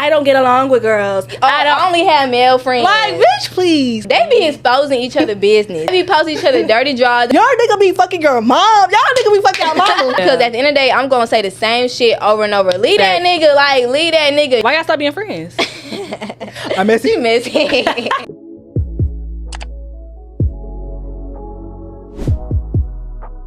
I don't get along with girls. I only have male friends. Like, bitch, please. They be exposing each other business. They be posting each other dirty drawers. Y'all nigga be fucking your mom. Y'all nigga be fucking your mama. Because at the end of the day, I'm gonna say the same shit over and over. Leave that nigga. Like, leave that nigga. Why y'all stop being friends? I'm messy. You messy.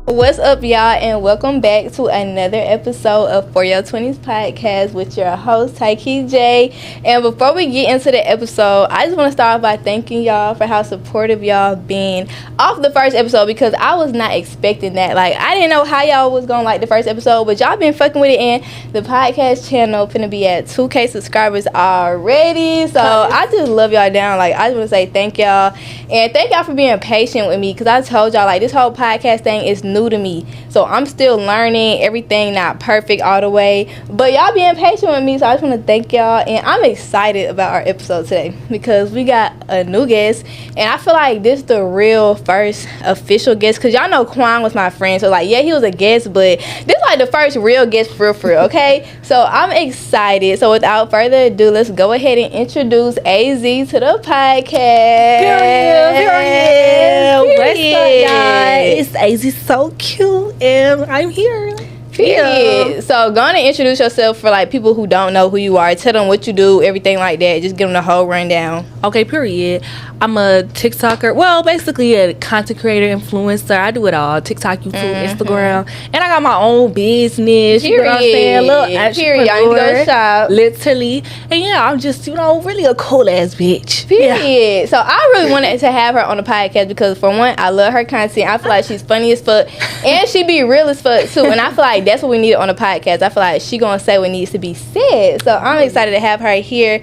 What's up, y'all, and welcome back to another episode of For Your 20s podcast with your host Tyke J. And before we get into the episode, I just want to start off by thanking y'all for how supportive y'all been off the first episode, because I was not expecting that. Like, I didn't know how y'all was gonna like the first episode, but y'all been fucking with it, and the podcast channel finna be at 2K subscribers already. So I just love y'all down. Like, I just want to say thank y'all, and thank y'all for being patient with me, because I told y'all, like, this whole podcast thing is new to me, so I'm still learning. Everything not perfect all the way, but y'all being patient with me, so I just want to thank y'all. And I'm excited about our episode today because we got a new guest, and I feel like this is the real first official guest, because y'all know Quan was my friend, so like, yeah, he was a guest, but this like the first real guest for real, okay? So I'm excited. So without further ado, let's go ahead and introduce AZ to the podcast. Period. What's up, guys? AZSOCUTE, and I'm here. Period. So go on and introduce yourself for like people who don't know who you are. Tell them what you do, everything like that. Just give them the whole rundown. Okay, period. I'm a TikToker. Well, basically a content creator, influencer. I do it all. TikTok, YouTube, Instagram. And I got my own business. Period. You know what I'm saying? Little entrepreneur. Y'all need to go shop. Literally. And yeah, I'm just, really a cool ass bitch. Period. Yeah. So I really wanted to have her on the podcast because, for one, I love her content. I feel like she's funny as fuck. And she be real as fuck too. And I feel like that's what we need on the podcast. I feel like she gonna say what needs to be said. So I'm excited to have her here.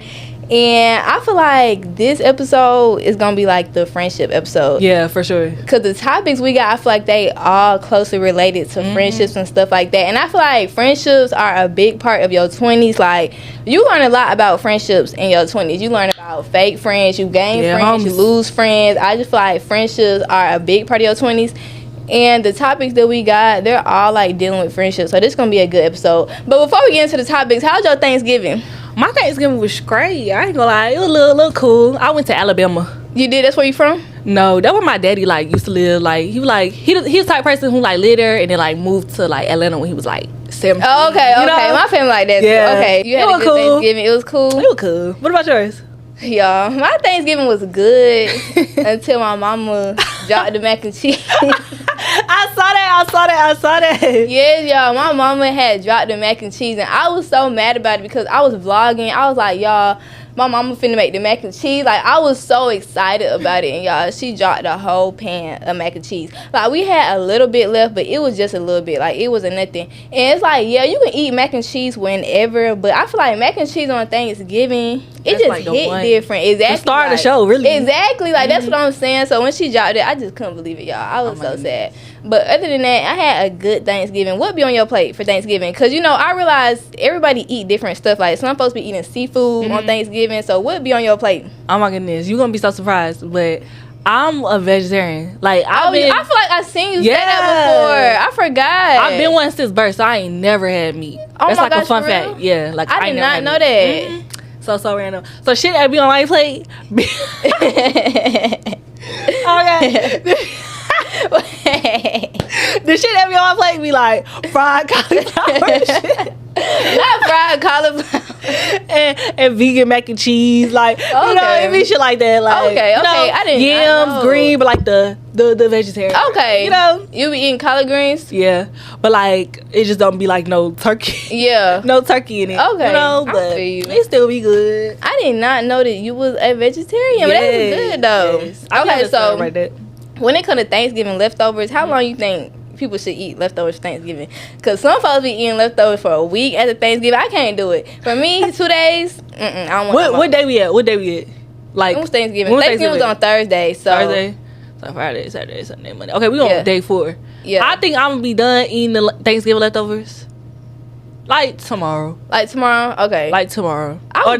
And I feel like this episode is going to be like the friendship episode. Yeah, for sure. Because the topics we got, I feel like they all closely related to friendships and stuff like that. And I feel like friendships are a big part of your 20s. Like, you learn a lot about friendships in your 20s. You learn about fake friends, you gain friends, you lose friends. I just feel like friendships are a big part of your 20s. And the topics that we got, they're all like dealing with friendships. So this is going to be a good episode. But before we get into the topics, how's your Thanksgiving? My Thanksgiving was great. I ain't gonna lie, it was a little cool. I went to Alabama. You did? That's where you from? No, that's where my daddy like used to live. Like he was the type of person who like lived there and then like moved to like Atlanta when he was like 17. Oh, okay. You know? My family like that. Yeah. Okay, you had a good Thanksgiving. It was cool. It was cool. What about yours? Y'all, my Thanksgiving was good until my mama dropped the mac and cheese. I saw that. Yes, y'all, my mama had dropped the mac and cheese, and I was so mad about it because I was vlogging. I was like, y'all, my mama finna make the mac and cheese. Like, I was so excited about it, and y'all, she dropped the whole pan of mac and cheese. Like, we had a little bit left, but it was just a little bit. Like, it wasn't nothing. And it's like, yeah, you can eat mac and cheese whenever, but I feel like mac and cheese on Thanksgiving, it just like hit different. Exactly. The start of the show, really. Exactly. Like, that's what I'm saying. So when she dropped it, I just couldn't believe it, y'all. I was so sad. But other than that, I had a good Thanksgiving. What be on your plate for Thanksgiving? Because, you know, I realized everybody eat different stuff. Like, some folks be eating seafood on Thanksgiving. So what be on your plate? Oh, my goodness. You're going to be so surprised. But I'm a vegetarian. Like, I feel like I seen you say that before. I forgot. I've been one since birth, so I ain't never had meat. Oh, that's my like gosh, a fun fact. Yeah. Like, I did not know that. So random. So shit that be on my plate. Okay. The shit that be on my plate be like fried cauliflower shit. Not fried cauliflower. and vegan mac and cheese, like you know, it be shit like that. Like okay, you know, I didn't yams, green, but like the vegetarian. Okay, you know, you be eating collard greens. Yeah, but like it just don't be like no turkey. Yeah, no turkey in it. Okay, you know, but it still be good. I did not know that you was a vegetarian, but that's good though. Yes. Okay, so right there. When it comes to Thanksgiving leftovers, how long you think people should eat leftovers for Thanksgiving? Because some folks be eating leftovers for a week after Thanksgiving. I can't do it. For me, 2 days, I don't want What day we at? Like, when was Thanksgiving? Thanksgiving was on Thursday. So Thursday? So Friday, Saturday, Sunday, Monday. Okay, we on day 4. Yeah. I think I'm going to be done eating the Thanksgiving leftovers. Like tomorrow. Okay. Like tomorrow. I'll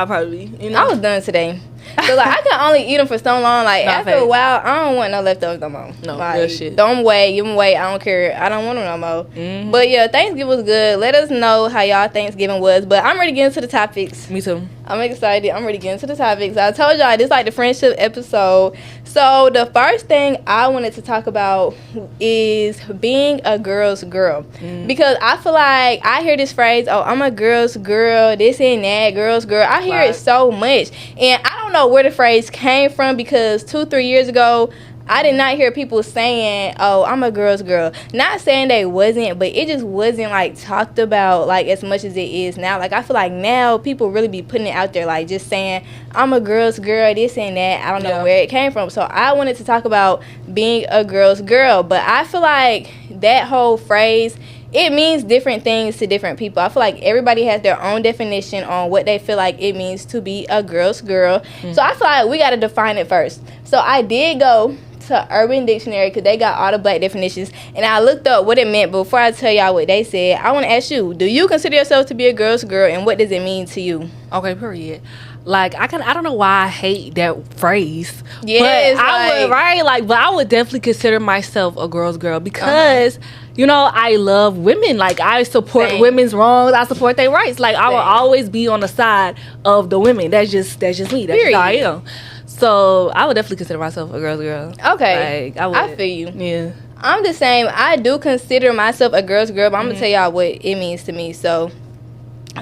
probably, you know. I was done today. So like I can only eat them for so long. Like Nah, after facts. a while, I don't want no leftovers no more. No, like, real shit. Throw them away, give them away. I don't care. I don't want them no more. Mm-hmm. But yeah, Thanksgiving was good. Let us know how y'all Thanksgiving was. But I'm ready to get into the topics. Me too. I'm excited. I'm ready to get into the topics. I told y'all this is like the friendship episode. So the first thing I wanted to talk about is being a girl's girl. Because I feel like I hear this phrase, oh, I'm a girl's girl, this and that, girl's girl. I hear it so much. And I don't know where the phrase came from because 2-3 years ago, I did not hear people saying, oh, I'm a girl's girl. Not saying they wasn't, but it just wasn't, like, talked about, like, as much as it is now. Like, I feel like now people really be putting it out there, like, just saying, I'm a girl's girl, this and that. I don't know where it came from. So I wanted to talk about being a girl's girl. But I feel like that whole phrase, it means different things to different people. I feel like everybody has their own definition on what they feel like it means to be a girl's girl. So I feel like we got to define it first. So I did go to Urban Dictionary because they got all the black definitions, and I looked up what it meant. Before I tell y'all what they said, I want to ask you, do you consider yourself to be a girl's girl, and what does it mean to you? Okay, period. Like I don't know why I hate that phrase. Yeah, but I would, right? Like, but I would definitely consider myself a girl's girl because you know, I love women. Like I support women's wrongs. I support their rights. Like I will always be on the side of the women. That's just me. That's just how I am. So I would definitely consider myself a girl's girl. Okay, like, I feel you. Yeah, I'm the same. I do consider myself a girl's girl, but I'm gonna tell y'all what it means to me. So,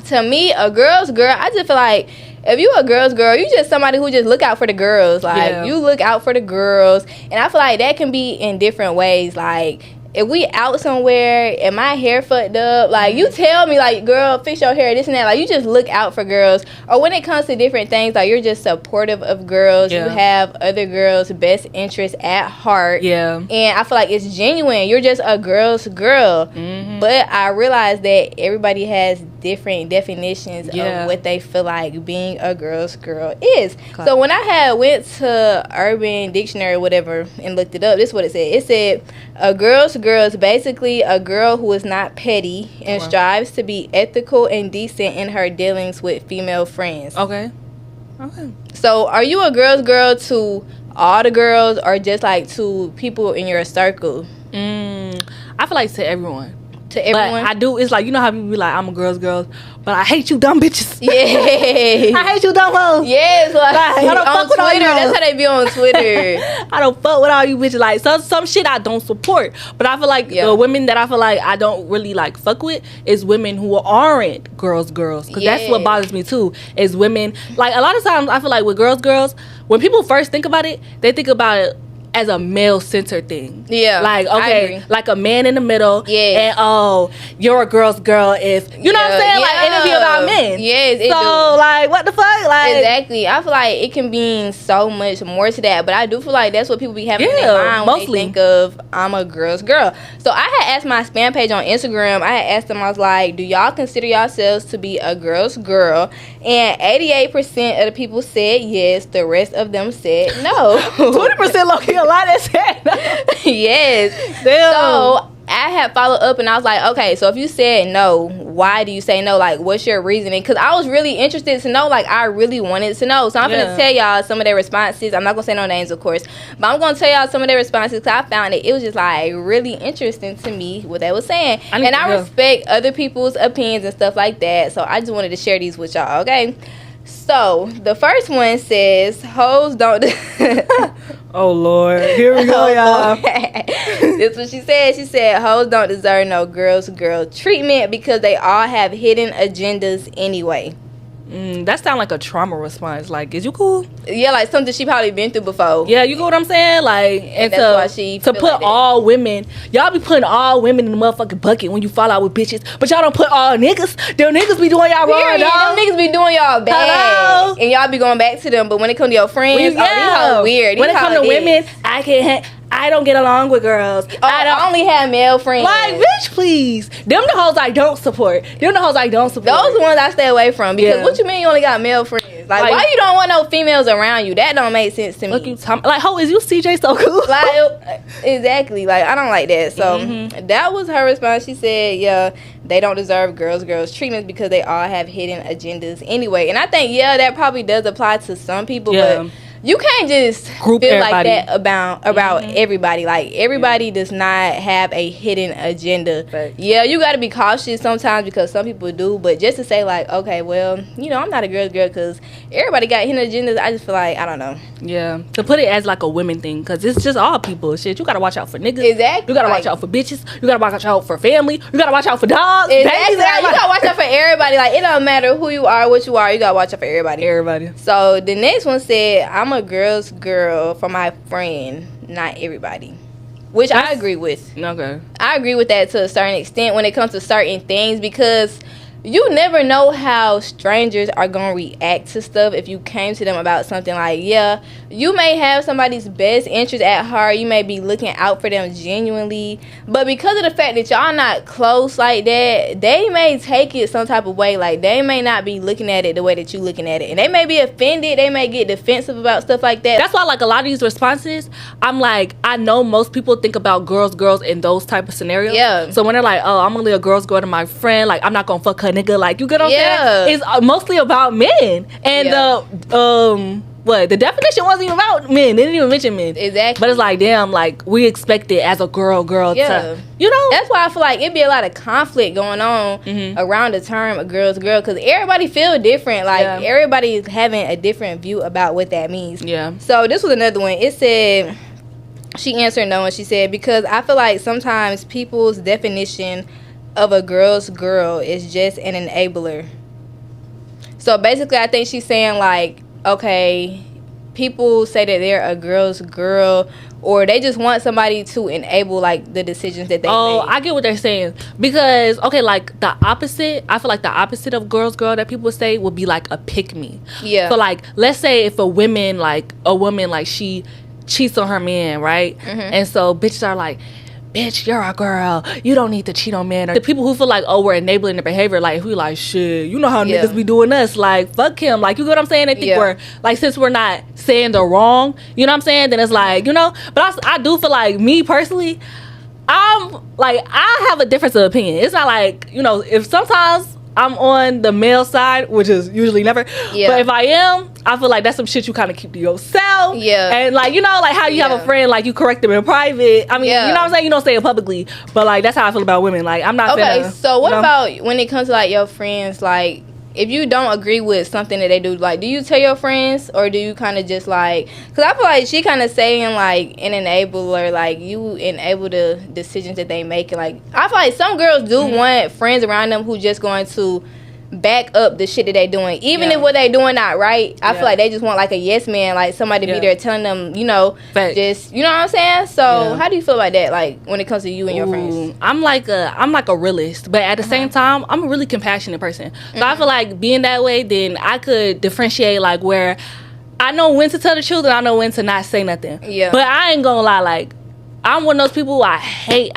to me, a girl's girl, I just feel like if you a girl's girl, you just somebody who just look out for the girls. Like you look out for the girls, and I feel like that can be in different ways. Like if we out somewhere and my hair fucked up, like you tell me, like, girl, fix your hair, this and that. Like you just look out for girls. Or when it comes to different things, like you're just supportive of girls. You have other girls' best interests at heart. Yeah. And I feel like it's genuine. You're just a girl's girl. But I realize that everybody has different definitions of what they feel like being a girl's girl is. So when I had went to Urban Dictionary or whatever and looked it up, this is what it said. It said a girl's girl is basically a girl who is not petty and strives to be ethical and decent in her dealings with female friends. Okay. So are you a girl's girl to all the girls or just like to people in your circle? I feel like to everyone. To everyone? But I do. It's like, you know how people be like, I'm a girl's girl, but I hate you dumb bitches. Yeah. I hate you dumb hoes. Yes. Like I don't fuck with all Twitter. y'all. That's how they be on Twitter. I don't fuck with all you bitches. Like some shit I don't support. But I feel like the women that I feel like I don't really like fuck with is women who aren't girls. Because that's what bothers me too. Is women, like a lot of times I feel like with girls, when people first think about it, they think about it as a male-centered thing. Yeah. Like, okay, like a man in the middle. Yeah. And, oh, you're a girl's girl if, you know what I'm saying? Like, it'll be about men. Yes, it so, do. like, what the fuck? Like, exactly. I feel like it can mean so much more to that, but I do feel like that's what people be having in their mind when they think of, I'm a girl's girl. So, I had asked my spam page on Instagram, I had asked them, I was like, do y'all consider yourselves to be a girl's girl? And 88% of the people said yes. The rest of them said no. 20% low-key a lot that said no. Yes. Damn. So I had followed up and I was like, okay, so if you said no, why do you say no? Like, what's your reasoning? Because I was really interested to know. Like, I really wanted to know. So I'm going to tell y'all some of their responses. I'm not going to say no names, of course. But I'm going to tell y'all some of their responses because I found it was just, like, really interesting to me what they were saying. And I respect other people's opinions and stuff like that. So I just wanted to share these with y'all, okay? So, the first one says, hoes don't... Oh, Lord. Here we go, y'all. This is what she said. She said, hoes don't deserve no girl's girl treatment because they all have hidden agendas anyway. That sounds like a trauma response. Like, is you cool? Yeah, like something she probably been through before. Yeah, you get what I'm saying? Like, and that's why she to put like all women, y'all be putting all women in the motherfucking bucket when you fall out with bitches, but y'all don't put all niggas. Them niggas be doing y'all wrong, dog. Them niggas be doing y'all bad. Hello? And y'all be going back to them, but when it come to your friends, these hoes weird. When it come to women, I don't get along with girls. I only have male friends. Like, bitch, please. Them the hoes I don't support. Those ones I stay away from. Because what you mean you only got male friends? sense. Like why you don't want no females around you? That don't make sense to me. Look, like, ho, is you CJ so cool? Like, exactly. Like, I don't like that. So that was her response. She said, yeah, they don't deserve girls treatments because they all have hidden agendas anyway. And I think, yeah, that probably does apply to some people, but you can't just group feel everybody. like that about everybody. Like, everybody does not have a hidden agenda. Right. Yeah, you got to be cautious sometimes because some people do. But just to say, like, okay, well, you know, I'm not a girl because everybody got hidden agendas. I just feel like, I don't know. Yeah. To put it as, like, a women thing because it's just all people. Shit, you got to watch out for niggas. Exactly. You got to watch out for bitches. You got to watch out for family. You got to watch out for dogs. Exactly. Like, you got to watch out for everybody. Like, it don't matter who you are, what you are. You got to watch out for everybody. Everybody. So, the next one said, I'm a girl's girl for my friend, not everybody. Which I agree with. Okay. I agree with that to a certain extent when it comes to certain things because you never know how strangers are going to react to stuff if you came to them about something. Like, yeah, you may have somebody's best interest at heart. You may be looking out for them genuinely. But because of the fact that y'all not close like that, they may take it some type of way. Like, they may not be looking at it the way that you looking at it. And they may be offended. They may get defensive about stuff like that. That's why, like, a lot of these responses, I'm like, I know most people think about girls in those type of scenarios. Yeah. So when they're like, oh, I'm only a girl's girl to my friend, like, I'm not going to fuck her nigga, like, you get what I'm saying? It's mostly about men. And the definition wasn't even about men. They didn't even mention men. Exactly. But it's like, damn, like, we expect it as a girl to, you know? That's why I feel like it'd be a lot of conflict going on around the term a girl's girl because everybody feel different. Like, everybody is having a different view about what that means. Yeah. So this was another one. It said, she answered no, and she said, because I feel like sometimes people's definition of a girl's girl is just an enabler. So basically, I think she's saying, like, okay, people say that they're a girl's girl, or they just want somebody to enable, like, the decisions that they make. I get what they're saying. Because, okay, like, the opposite, I feel like the opposite of girl's girl that people say would be, like, a pick-me. Yeah. So, like, let's say if a woman, like, she cheats on her man, right? And so bitches are like, bitch, you're a girl. You don't need to cheat on men. Or the people who feel like, oh, we're enabling the behavior, like, who like, shit, you know how niggas be doing us. Like, fuck him. Like, you get what I'm saying? They think we're, like, since we're not saying the wrong, you know what I'm saying? Then it's like, you know? But I do feel like, me personally, I'm, like, I have a difference of opinion. It's not like, you know, if sometimes I'm on the male side, which is usually never. Yeah. But if I am, I feel like that's some shit you kind of keep to yourself. Yeah. And, like, you know, like how you have a friend, like, you correct them in private. I mean, you know what I'm saying? You don't say it publicly. But, like, that's how I feel about women. Like, I'm not finna, so what about when it comes to, like, your friends, like, if you don't agree with something that they do, like, do you tell your friends, or do you kind of just, like, because I feel like she kind of saying, like, an enabler, like, you enable the decisions that they make, and, like, I feel like some girls do want friends around them who just going to back up the shit that they doing, even if what they doing not right. I feel like they just want, like, a yes man, like, somebody to be there telling them, you know, just, you know what I'm saying? So how do you feel about that, like, when it comes to you and your friends? I'm like a realist, but at the same time, I'm a really compassionate person. So I feel like being that way, then I could differentiate, like, where I know when to tell the truth and I know when to not say nothing. Yeah. But I ain't gonna lie, like, I'm one of those people who I hate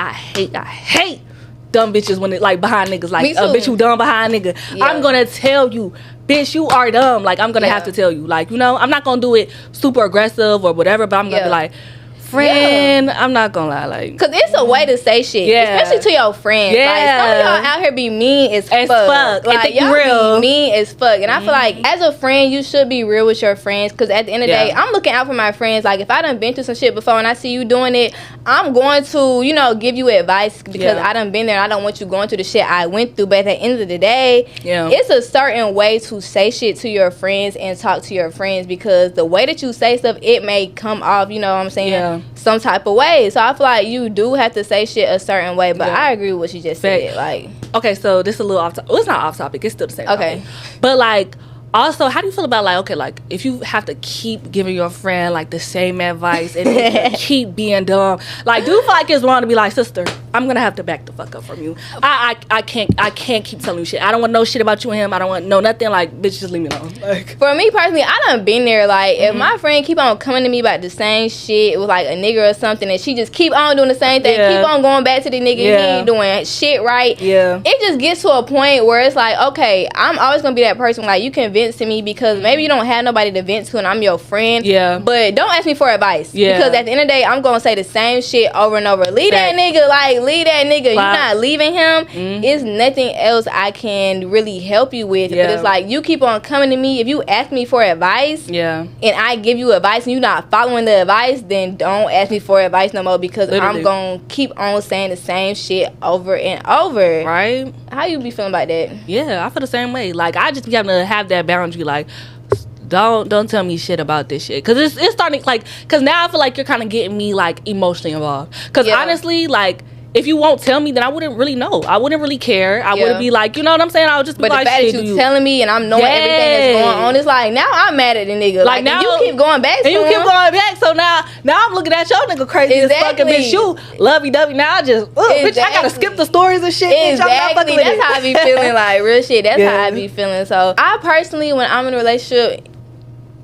dumb bitches when it, like, behind niggas, like, a bitch who dumb behind nigga. I'm gonna tell you, bitch, you are dumb. Like, I'm gonna have to tell you, like, you know, I'm not gonna do it super aggressive or whatever, but I'm gonna be like, friend, I'm not gonna lie, like, because it's a way to say shit, especially to your friends. Like, some of y'all out here be mean as fuck. Like, y'all be mean as fuck. And I feel like, as a friend, you should be real with your friends, because at the end of the day, I'm looking out for my friends. Like, if I done been through some shit before and I see you doing it, I'm going to, you know, give you advice, because I done been there and I don't want you going through the shit I went through. But at the end of the day, it's a certain way to say shit to your friends and talk to your friends, because the way that you say stuff, it may come off, you know what I'm saying, some type of way. So I feel like you do have to say shit a certain way. But I agree with what she just said. Like, okay, so this is a little off topic. Well, it's not off topic, it's still the same topic. But, like, also, how do you feel about, like, okay, like, if you have to keep giving your friend, like, the same advice and keep being dumb, like, do you feel like it's wrong to be like, sister, I'm gonna have to back the fuck up from you. I can't keep telling you shit. I don't want no shit about you and him. I don't want no nothing. Like, bitch, just leave me alone. Like, for me personally, I done been there. Like, if my friend keep on coming to me about the same shit with like a nigga or something, and she just keep on doing the same thing, keep on going back to the nigga, he ain't doing shit right. Yeah, it just gets to a point where it's like, okay, I'm always gonna be that person. Like, you can vent to me because maybe you don't have nobody to vent to, and I'm your friend. Yeah, but don't ask me for advice. Yeah, because at the end of the day, I'm gonna say the same shit over and over. Leave that nigga. Like, leave that nigga. You're not leaving him. It's nothing else I can really help you with. But it's like, you keep on coming to me. If you ask me for advice, and I give you advice and you're not following the advice, then don't ask me for advice no more, because I'm gonna keep on saying the same shit over and over. Right? How you be feeling about that? Yeah, I feel the same way. Like, I just have to have that boundary. Like, don't tell me shit about this shit, because it's starting, like, because now I feel like you're kind of getting me like emotionally involved, because honestly, like, if you won't tell me, then I wouldn't really know. I wouldn't really care. I wouldn't be like, you know what I'm saying? I would just be like, the fact that you telling me and I'm knowing everything that's going on, it's like, now I'm mad at the nigga. Like, now you keep going back. And you keep going back. So now I'm looking at your nigga crazy as fucking bitch. You lovey-dovey. Now I just, bitch, I gotta skip the stories and shit. Exactly. That's how I be feeling. Like, real shit. That's how I be feeling. So I personally, when I'm in a relationship,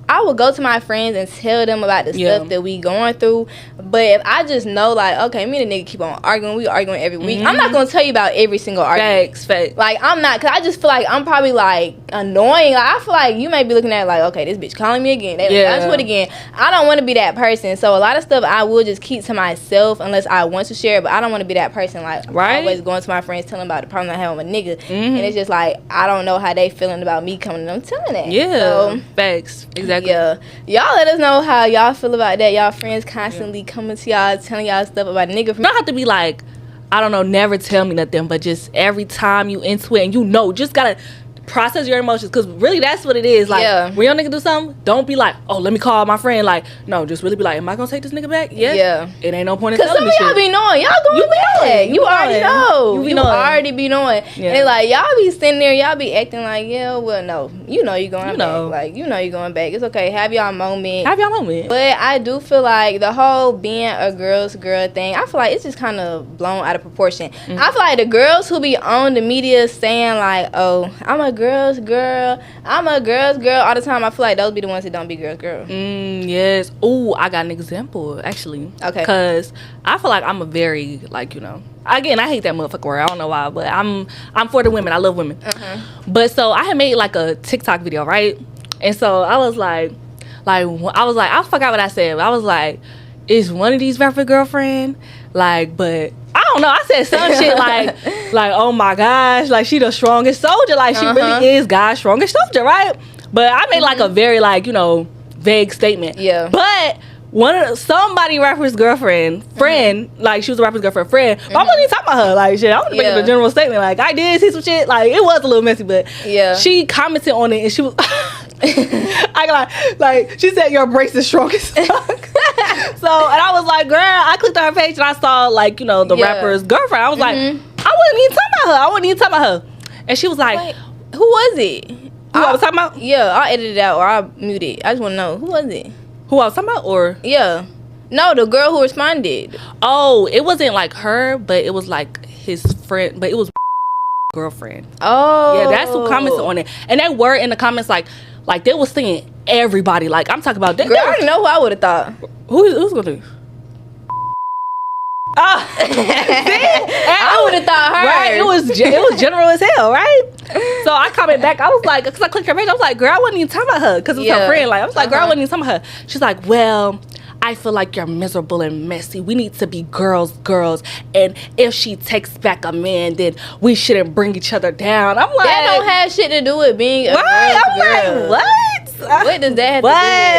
I would go to my friends and tell them about the stuff that we going through. But if I just know, like, okay, me and the nigga keep on arguing, we arguing every week, I'm not gonna tell you about every single argument. Facts. Like, I'm not, because I just feel like I'm probably like annoying. Like, I feel like you may be looking at it like, okay, this bitch calling me again. That's what again. I don't want to be that person. So a lot of stuff I will just keep to myself unless I want to share. But I don't want to be that person, like, always going to my friends telling about the problem I have with a nigga. And it's just like, I don't know how they feeling about me coming to them telling that. Yeah. So, facts. Exactly. Yeah, y'all let us know how y'all feel about that. Y'all friends constantly coming to y'all, telling y'all stuff about a nigga. You don't have to be like, I don't know, never tell me nothing, but just every time you into it and you know, just gotta process your emotions, because really that's what it is. Like, when your nigga do something, don't be like, oh, let me call my friend. Like, no, just really be like, am I gonna take this nigga back? Yes. Yeah. It ain't no point in telling me shit. Because some of y'all be knowing. Y'all going back. You already know. You already be knowing. Yeah. And like, y'all be sitting there, y'all be acting like, yeah, well, no. You know you going back. Like, you know you going back. It's okay. Have y'all moment. But I do feel like the whole being a girl's girl thing, I feel like it's just kind of blown out of proportion. I feel like the girls who be on the media saying like, oh, I'm a girl's girl, I'm a girl's girl all the time, I feel like those be the ones that don't be girl's girl. Yes. Oh, I got an example actually. Okay. Because I feel like I'm a very, like, you know, again, I hate that motherfucker word. I don't know why, but I'm for the women. I love women. But so I had made like a TikTok video, right? And so I was like I forgot what I said. But I was like, is one of these rapper girlfriend? Like, but I don't know. I said some shit like, oh my gosh, like, she the strongest soldier. Like, she really is God's strongest soldier, right? But I made like a very, like, you know, vague statement. Yeah. But somebody rapper's girlfriend, friend, like, she was a rapper's girlfriend, friend. But I wasn't even talking about her. Like, shit, I was making a general statement. Like, I did see some shit. Like, it was a little messy, but she commented on it and she was, she said your brace is strong as fuck. So, and I was like, girl, I clicked on her page and I saw, like, you know, the rapper's girlfriend. I was like, I wasn't even talking about her. And she was like, wait, who was it? Who I was talking about? Yeah, I'll edit it out or I'll mute it. I just want to know, who was it? Who I was talking about, or? Yeah. No, the girl who responded. Oh, it wasn't like her, but it was like his friend, but it was girlfriend. Oh. Yeah, that's who commented on it. And they were in the comments like they was saying everybody. Like, I'm talking about that. Girl, I already know who I would have thought. Who's gonna do? I would have thought her. Right, it was general as hell, right? So I comment back. I was like, because I clicked her page, I was like, girl, I wasn't even talking about her, because it was her friend. Like, I was like, girl, I wasn't even talking about her. She's like, well, I feel like you're miserable and messy. We need to be girls. And if she takes back a man, then we shouldn't bring each other down. I'm like, that don't have shit to do with being a girl's girl. Like, what? What does that have to do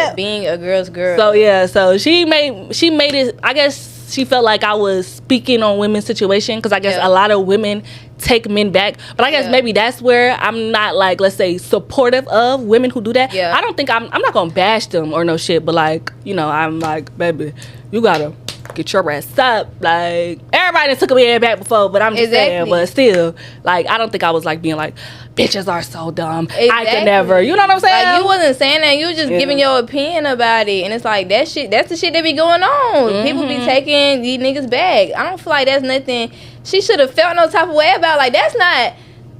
with being a girl's girl? So yeah, so she made it. I guess she felt like I was speaking on women's situation, because I guess a lot of women take men back. But I guess maybe that's where I'm not, like, let's say, supportive of women who do that. I don't think I'm not gonna bash them or no shit, but, like, you know, I'm like, baby, you gotta get your ass up. Like, everybody done took a man back before, but I'm just saying, but still, like, I don't think I was like being like, bitches are so dumb. I could never. You know what I'm saying? Like, you wasn't saying that. You was just giving your opinion about it. And it's like, that's the shit that be going on. People be taking these niggas back. I don't feel like that's nothing she should have felt no type of way about. Like, that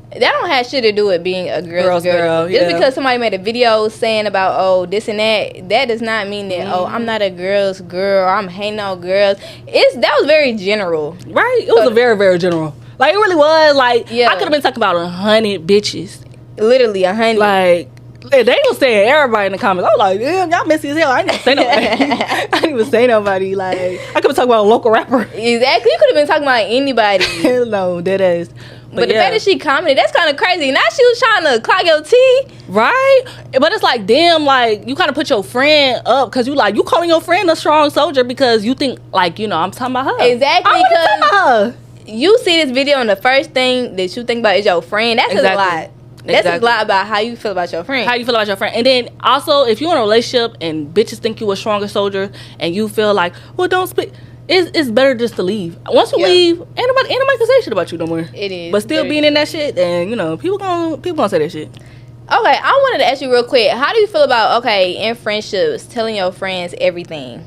don't have shit to do with being a girl's girl. Just because somebody made a video saying about, oh, this and that does not mean that, oh, I'm not a girl's girl, I'm hating on girls. That was very general. Right? It was a very, very general. Like, it really was. Like, I could have been talking about 100 bitches. Literally 100. Like, they was saying everybody in the comments. I was like, damn, y'all messy as hell. I ain't even say nobody. I didn't even say nobody. Like, I could have talking about a local rapper. Exactly. You could have been talking about anybody. Hell no, that is. But the fact that she commented, that's kind of crazy. Now she was trying to clock your tea. Right? But it's like, damn, like, you kind of put your friend up because you calling your friend a strong soldier because you think, like, you know, I'm talking about her. Exactly. I'm talking about her. You see this video and the first thing that you think about is your friend. That's a lot. That's a lot about how you feel about your friend. How you feel about your friend. And then also, if you're in a relationship and bitches think you a stronger soldier and you feel like, well, don't speak. It's better just to leave. Once you leave, ain't nobody can say shit about you no more. It is. But still being in that shit, then, you know, people gonna say that shit. Okay, I wanted to ask you real quick. How do you feel about, in friendships, telling your friends everything?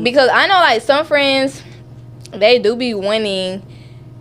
Because I know, like, some friends, they do be wanting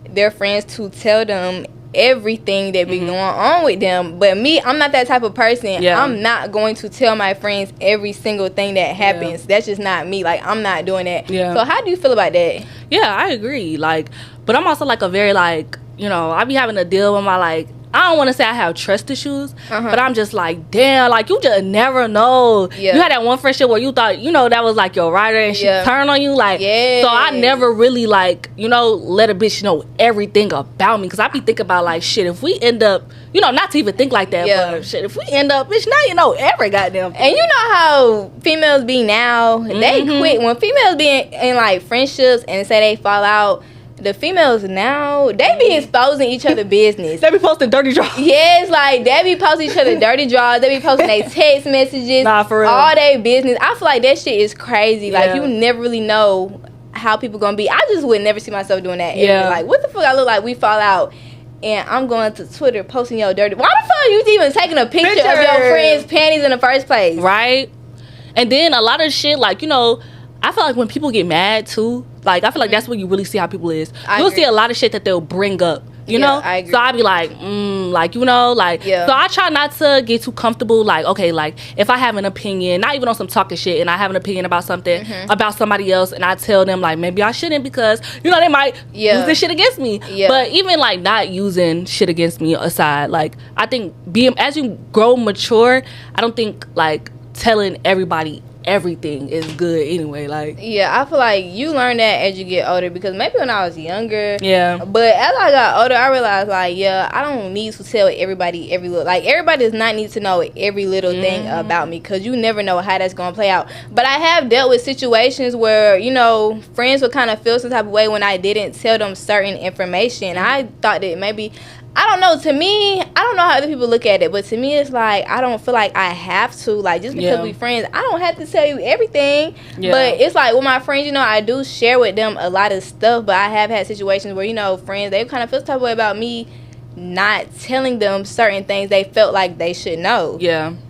their friends to tell them everything that be going on with them. But me, I'm not that type of person. I'm not going to tell my friends every single thing that happens. That's just not me. Like, I'm not doing that. So how do you feel about that? Yeah, I agree. Like, but I'm also like a very, like, you know, I be having to deal with my, like, I don't want to say I have trust issues, but I'm just like, damn, like, you just never know. You had that one friendship where you thought, you know, that was like your rider and she turned on you. Like, so I never really, like, you know, let a bitch know everything about me. Because I be thinking about, like, shit, if we end up, you know, not to even think like that, but shit, if we end up, bitch, now you know every goddamn thing. And you know how females be now, they quit. When females be in, like, friendships and say they fall out, the females now, they be exposing each other business. They be posting dirty draws. Yes, like, they be posting each other dirty draws. They be posting their text messages. Nah, for real. All their business. I feel like that shit is crazy. Like, you never really know how people gonna be. I just would never see myself doing that. Like, what the fuck I look like we fall out and I'm going to Twitter posting your dirty... Why the fuck are you even taking a picture of your friend's panties in the first place? Right? And then a lot of shit, like, you know, I feel like when people get mad, too, like, I feel like that's when you really see how people is. You'll see a lot of shit that they'll bring up, you know? I agree. So I be like, like, you know, like, so I try not to get too comfortable. Like, okay, like, if I have an opinion, not even on some talking shit, and I have an opinion about something, about somebody else, and I tell them, like, maybe I shouldn't because, you know, they might use this shit against me. But even, like, not using shit against me aside, like, I think as you grow mature, I don't think, like, telling everybody everything is good anyway. Like, I feel like you learn that as you get older, because maybe when I was younger, but as I got older, I realized, like, I don't need to tell everybody every little, like, everybody does not need to know every little thing about me, because you never know how that's gonna play out. But I have dealt with situations where, you know, friends would kind of feel some type of way when I didn't tell them certain information. I thought that maybe, I don't know, to me, I don't know how other people look at it, but to me, it's like, I don't feel like I have to, like, just because we friends, I don't have to tell you everything. But it's like, with my friends, you know, I do share with them a lot of stuff, but I have had situations where, you know, friends, they kind of feel some type of way about me not telling them certain things they felt like they should know.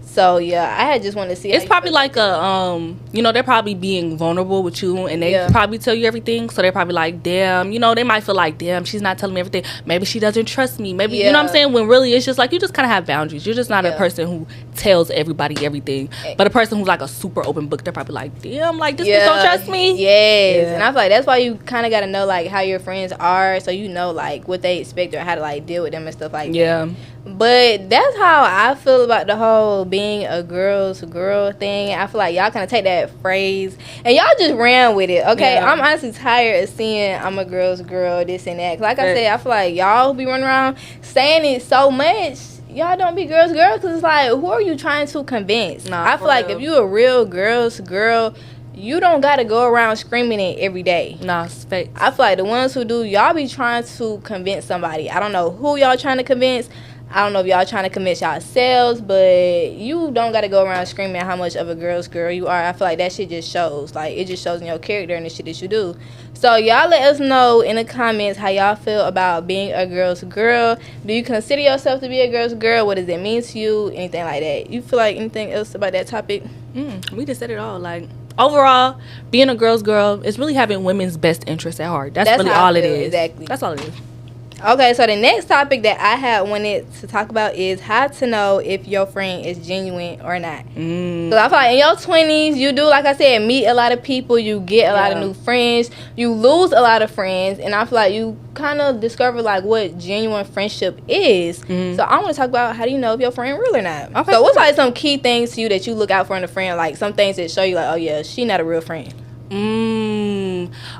So, I had just wanted to see. It's probably like a, you know, they're probably being vulnerable with you, and they probably tell you everything. So they're probably like, damn, you know, they might feel like, damn, she's not telling me everything. Maybe she doesn't trust me. Maybe, you know what I'm saying? When really it's just like, you just kind of have boundaries. You're just not a person who tells everybody everything. But a person who's like a super open book, they're probably like, damn, like, this bitch don't trust me. And I feel like that's why you kind of got to know, like, how your friends are, so you know, like, what they expect or how to, like, deal with them and stuff like that. But that's how I feel about the whole being a girl's girl thing. I feel like y'all kind of take that phrase and y'all just ran with it. Okay, I'm honestly tired of seeing I'm a girl's girl, this and that. Like I said, I feel like y'all be running around saying it so much. Y'all don't be girl's girl, because it's like, who are you trying to convince? I feel like if you a real girl's girl, you don't got to go around screaming it every day. It's fake. I feel like the ones who do, y'all be trying to convince somebody. I don't know who y'all trying to convince. I don't know if y'all trying to convince yourselves, but you don't got to go around screaming how much of a girl's girl you are. I feel like that shit just shows. Like, it just shows in your character and the shit that you do. So, y'all let us know in the comments how y'all feel about being a girl's girl. Do you consider yourself to be a girl's girl? What does it mean to you? Anything like that. You feel like anything else about that topic? We just said it all. Like, overall, being a girl's girl is really having women's best interests at heart. That's really all it is. Exactly. That's all it is. Okay, so the next topic that I had wanted to talk about is how to know if your friend is genuine or not. Because I feel like in your 20s, you do, like I said, meet a lot of people. You get a lot of new friends. You lose a lot of friends. And I feel like you kind of discover, like, what genuine friendship is. So I want to talk about how do you know if your friend real or not. Okay, so what's, like, some key things to you that you look out for in a friend? Like, some things that show you, like, oh, yeah, she not a real friend.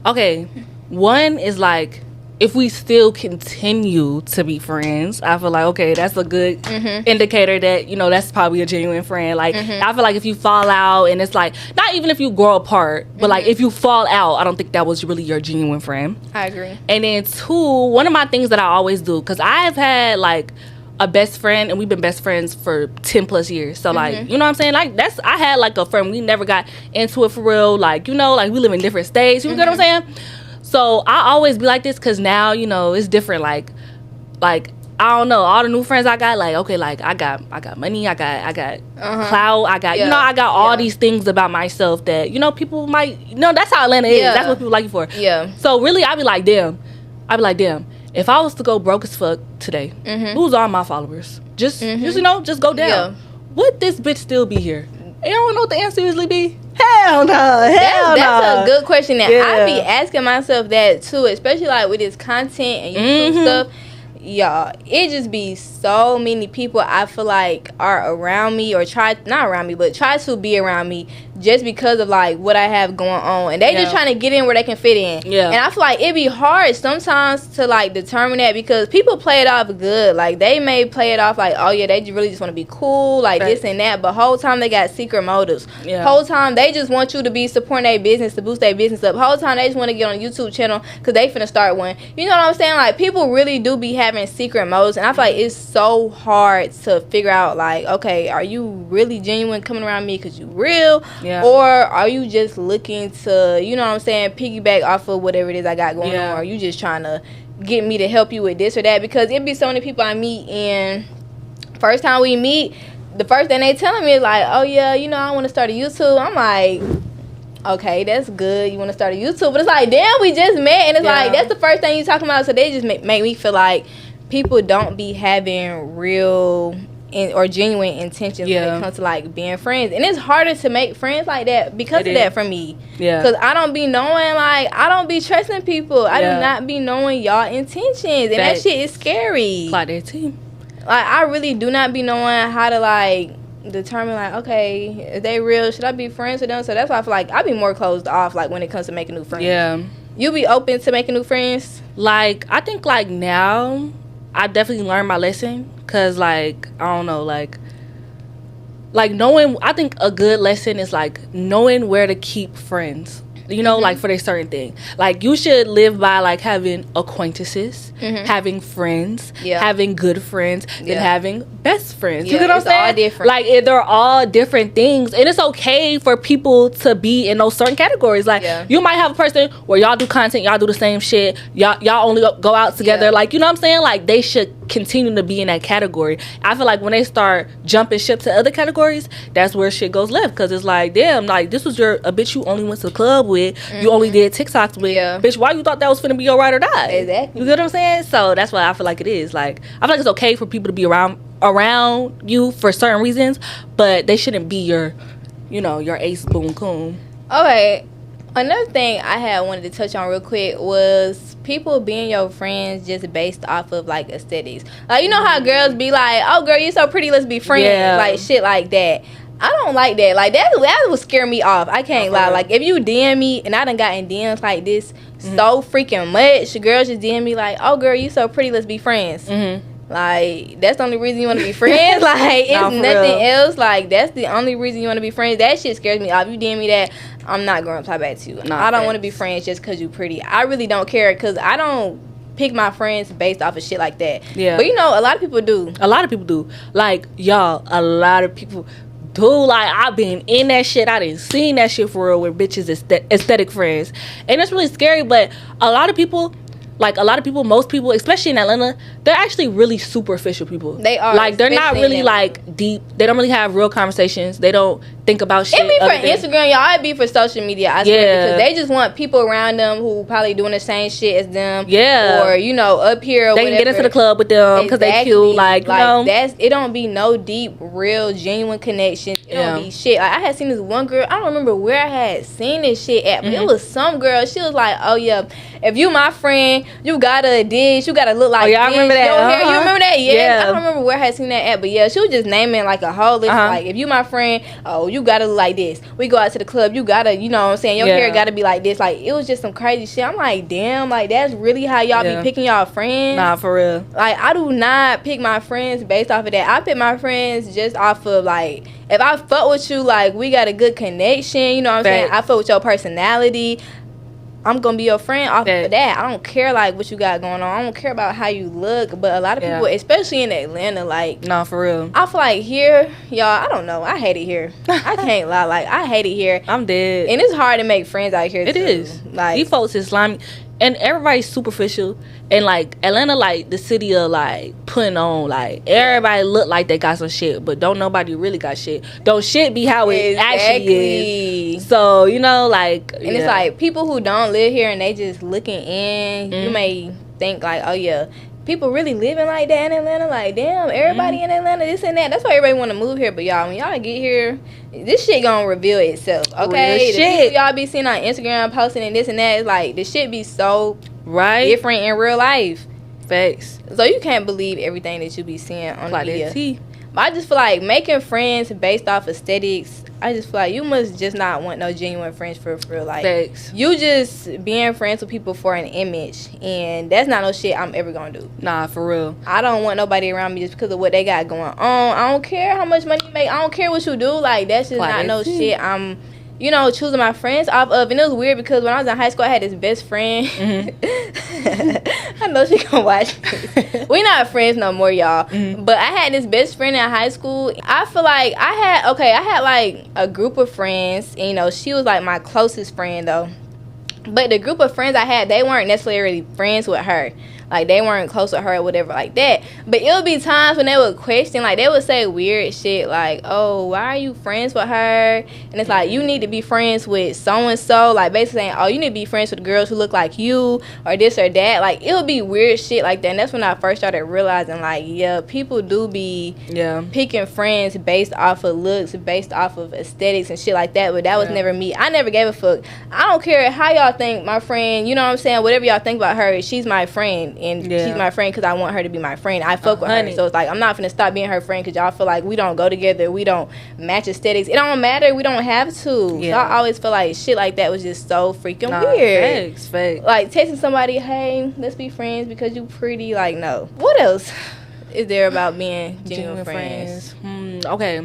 Okay. One is, like, if we still continue to be friends, I feel like, okay, that's a good indicator that, you know, that's probably a genuine friend. Like, I feel like if you fall out and it's like, not even if you grow apart, but like if you fall out, I don't think that was really your genuine friend. I agree. And then two, one of my things that I always do, because I've had like a best friend and we've been best friends for 10 plus years. So like, you know what I'm saying? Like I had like a friend, we never got into it for real. Like, you know, like we live in different states. You get what I'm saying? So I always be like this because now, you know, it's different. Like I don't know, all the new friends I got, like, okay, like I got money, I got clout, I got you know, I got all these things about myself that, you know, people might, you know, that's how Atlanta is. That's what people like you for. So really I be like, damn, if I was to go broke as fuck today, lose all my followers, just you know, just go down, would this bitch still be here? You don't know what the answer usually be? Hell no. That's a good question that I be asking myself that too, especially like with this content and YouTube stuff. Y'all, it just be so many people I feel like are around me or try to be around me just because of like what I have going on, and they just trying to get in where they can fit in. And I feel like it be hard sometimes to like determine that because people play it off good. Like they may play it off like, oh yeah, they really just want to be cool, like this and that, but whole time they got secret motives. Whole time they just want you to be supporting their business, to boost their business up. Whole time they just want to get on a YouTube channel because they finna start one. You know what I'm saying? Like people really do be having secret modes, and I feel like it's so hard to figure out like, okay, are you really genuine coming around me because you real, or are you just looking to, you know what I'm saying, piggyback off of whatever it is I got going on, or are you just trying to get me to help you with this or that? Because it be so many people I meet, and first time we meet, the first thing they telling me is like, oh yeah, you know, I want to start a YouTube. I'm like, okay, that's good. You want to start a YouTube, but it's like, damn, we just met, and it's like that's the first thing you talking about. So they just make me feel like people don't be having real or genuine intentions when it comes to like being friends, and it's harder to make friends like that because of that for me. Because I don't be knowing, like I don't be trusting people. I do not be knowing y'all intentions, and that shit is scary. Like that team. Like I really do not be knowing how to like determine like, okay, is they real? Should I be friends with them? So that's why I feel like I be more closed off like when it comes to making new friends. You be open to making new friends? Like I think like now I definitely learned my lesson, because like I don't know, like knowing, I think a good lesson is like knowing where to keep friends, you know, like for a certain thing. Like you should live by like having acquaintances, having friends, having good friends, than having best friends. You know what I'm saying? All different. Like they're all different things, and it's okay for people to be in those certain categories. Like you might have a person where y'all do content, y'all do the same shit, y'all only go out together. Like, you know what I'm saying? Like they should continue to be in that category. I feel like when they start jumping ship to other categories, that's where shit goes left, because it's like, damn, like this was a bitch you only went to the club with, you only did TikToks with, bitch, why you thought that was finna be your ride or die? Exactly. You get what I'm saying? So that's why I feel like it is. Like I feel like it's okay for people to be around you for certain reasons, but they shouldn't be your, you know, your ace boom coon. Okay, another thing I had wanted to touch on real quick was people being your friends just based off of like aesthetics. Like, you know how girls be like, oh girl, you so pretty, let's be friends, like shit like that. I don't like that. Like that would scare me off. I can't lie. Like if you DM me, and I done gotten DMs like this so freaking much, girls just DM me like, oh girl, you so pretty, let's be friends. Like that's the only reason you want to be friends. Like it's nothing else. Like that's the only reason you want to be friends. That shit scares me off. You DM me that, I'm not going to reply back to you. I don't want to be friends just because you pretty. I really don't care, because I don't pick my friends based off of shit like that. Yeah. But, you know, a lot of people do. A lot of people do. Like, y'all, a lot of people do. Like, I've been in that shit. I didn't seen that shit for real with bitches aesthetic friends. And it's really scary, but a lot of people, most people, especially in Atlanta, they're actually really superficial people. They are. Like, they're not really, like, deep. They don't really have real conversations. They don't think about shit. It be for Instagram, y'all. It be for social media. I swear, because they just want people around them who probably doing the same shit as them. Yeah. Or, you know, up here or they whatever. can get into the club with them because they cute. Like, you know. It don't be no deep, real, genuine connection. It don't be shit. Like, I had seen this one girl. I don't remember where I had seen this shit at, but it was some girl. She was like, oh, yeah, if you my friend, you gotta dish. You gotta look like this. I remember that. You remember that? Yeah. I don't remember where I had seen that at, but yeah, she was just naming like a whole list. Like, if you my friend, oh, you gotta look like this. We go out to the club, you gotta, you know what I'm saying, your hair gotta be like this. Like, it was just some crazy shit. I'm like, damn, like, that's really how y'all be picking y'all friends? Nah, for real. Like, I do not pick my friends based off of that. I pick my friends just off of, like, if I fuck with you, like, we got a good connection, you know what I'm saying? I fuck with your personality. I'm gonna be your friend off of that. I don't care like what you got going on. I don't care about how you look. But a lot of people, especially in Atlanta, like, no, for real. I feel like here, y'all, I don't know. I hate it here. I can't lie. Like, I hate it here. I'm dead. And it's hard to make friends out here. It is. Like, these folks is slimy. And everybody's superficial. And, like, Atlanta, like, the city of, like, putting on, like, everybody look like they got some shit, but don't nobody really got shit. Don't shit be how it actually is. So, you know, like, and it's like, people who don't live here and they just looking in, you may think, like, oh, yeah, people really living like that in Atlanta. Like, damn, everybody in Atlanta, this and that. That's why everybody want to move here. But, y'all, when y'all get here, this shit gonna reveal itself, okay? The people y'all be seeing on Instagram posting and this and that, it's like, this shit be so different in real life. Facts. So you can't believe everything that you be seeing on the media. But I just feel like making friends based off aesthetics, I just feel like you must just not want no genuine friends for real. Like, facts. You just being friends with people for an image, and that's not no shit I'm ever gonna do. Nah, for real. I don't want nobody around me just because of what they got going on. I don't care how much money you make. I don't care what you do. Like, that's just not no shit I'm, you know, choosing my friends off of. And it was weird because when I was in high school, I had this best friend. I know she gonna watch this. We not friends no more, y'all. But I had this best friend in high school. I feel like I had like a group of friends. And, you know, she was like my closest friend though. But the group of friends I had, they weren't necessarily friends with her. Like, they weren't close with her or whatever like that. But it would be times when they would question, like, they would say weird shit like, oh, why are you friends with her? And it's like, you need to be friends with so-and-so. Like, basically saying, oh, you need to be friends with girls who look like you or this or that. Like, it would be weird shit like that. And that's when I first started realizing, like, yeah, people do be picking friends based off of looks, based off of aesthetics and shit like that. But that was never me. I never gave a fuck. I don't care how y'all think my friend, you know what I'm saying? Whatever y'all think about her, she's my friend. And she's my friend because I want her to be my friend. I fuck with her. So it's like, I'm not finna stop being her friend because y'all feel like we don't go together. We don't match aesthetics. It don't matter. We don't have to. So I always feel like shit like that was just so freaking weird. Facts. Like, texting somebody, hey, let's be friends because you pretty. Like, no. What else is there about being genuine friends? Okay.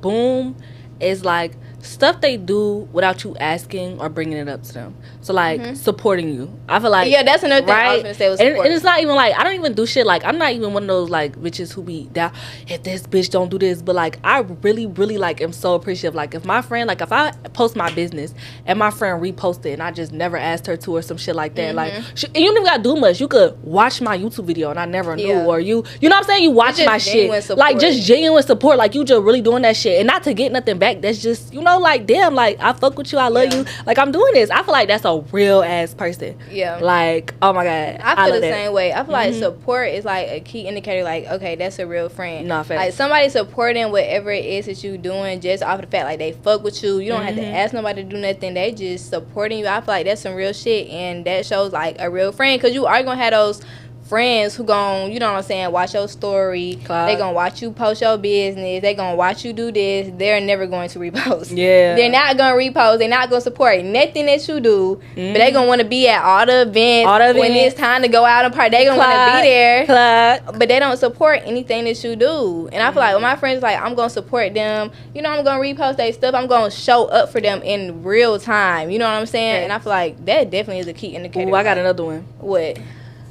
Boom is like stuff they do without you asking or bringing it up to them. So, like, supporting you. I feel like... Yeah, that's another thing I was going to say was support. And it's not even, like... I don't even do shit, like... I'm not even one of those, like, bitches who be down... If this bitch don't do this... But, like, I really, really, like, am so appreciative. Like, if my friend... Like, if I post my business and my friend repost it and I just never asked her to or some shit like that, like... You don't even gotta do much. You could watch my YouTube video and I never knew. Or you... You know what I'm saying? You watch my shit. Support. Like, just genuine support. Like, you just really doing that shit. And not to get nothing back. That's just... You know, like, damn, like, I fuck with you. I love you. Like, I'm doing this. I feel like that's a real ass person. Like, oh my god, I feel the same way. I feel like support is like a key indicator. Like, okay, that's a real friend. No, fact. Like, somebody supporting whatever it is that you doing just off the fact like they fuck with you. You don't have to ask nobody to do nothing. They just supporting you. I feel like that's some real shit, and that shows like a real friend, because you are gonna have those friends who gon', you know what I'm saying, watch your story. They gonna watch you post your business. They gonna watch you do this. They're never going to repost. They're not gonna repost. They're not gonna support nothing that you do. But they gonna want to be at all the events. When it's time to go out and party, they gonna want to be there. But they don't support anything that you do. And I feel like with my friends, like, I'm gonna support them. You know, I'm gonna repost their stuff. I'm gonna show up for them in real time. You know what I'm saying? And I feel like that definitely is a key indicator. Ooh, I got another one. What?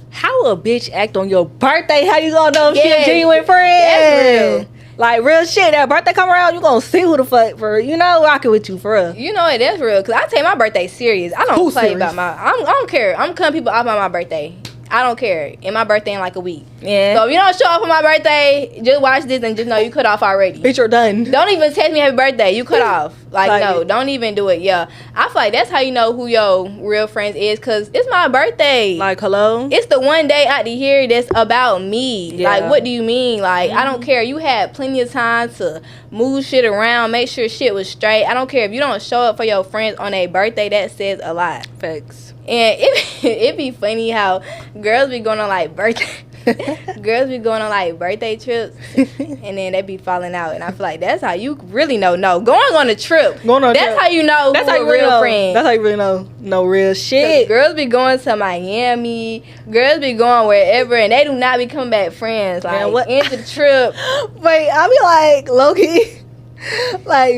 how a bitch act on your birthday? How you gonna know if she a Yes, genuine friend? that's real. Like, real shit. That birthday come around, you gonna see who the fuck for, rocking with you for real. You know it is real, because I take my birthday serious. I don't play serious? about I don't care. I'm cutting people off on my birthday. I don't care. And my birthday in like a week. Yeah. So if you don't show up on my birthday, just watch this and just know you cut off already. Bitch, you're done. Don't even text me happy birthday. You cut off. Like, no, don't even do it. Yeah. I feel like that's how you know who your real friends is, because it's my birthday. Like, hello? It's the one day out the year that's about me. Yeah. Like, what do you mean? Like, I don't care. You had plenty of time to move shit around, make sure shit was straight. I don't care if you don't show up for your friends on a birthday. That says a lot. Facts. And it be funny how girls be going on like birthday trips, and then they be falling out. And I feel like that's how you really know. No, going on a trip. That's how you know That's who how you a really real know. friend. That's how you really know. No real shit. Girls be going to Miami. Girls be going wherever, and they do not be coming back friends. Like, Man, what? into the trip. Wait, I be like, low-key, like,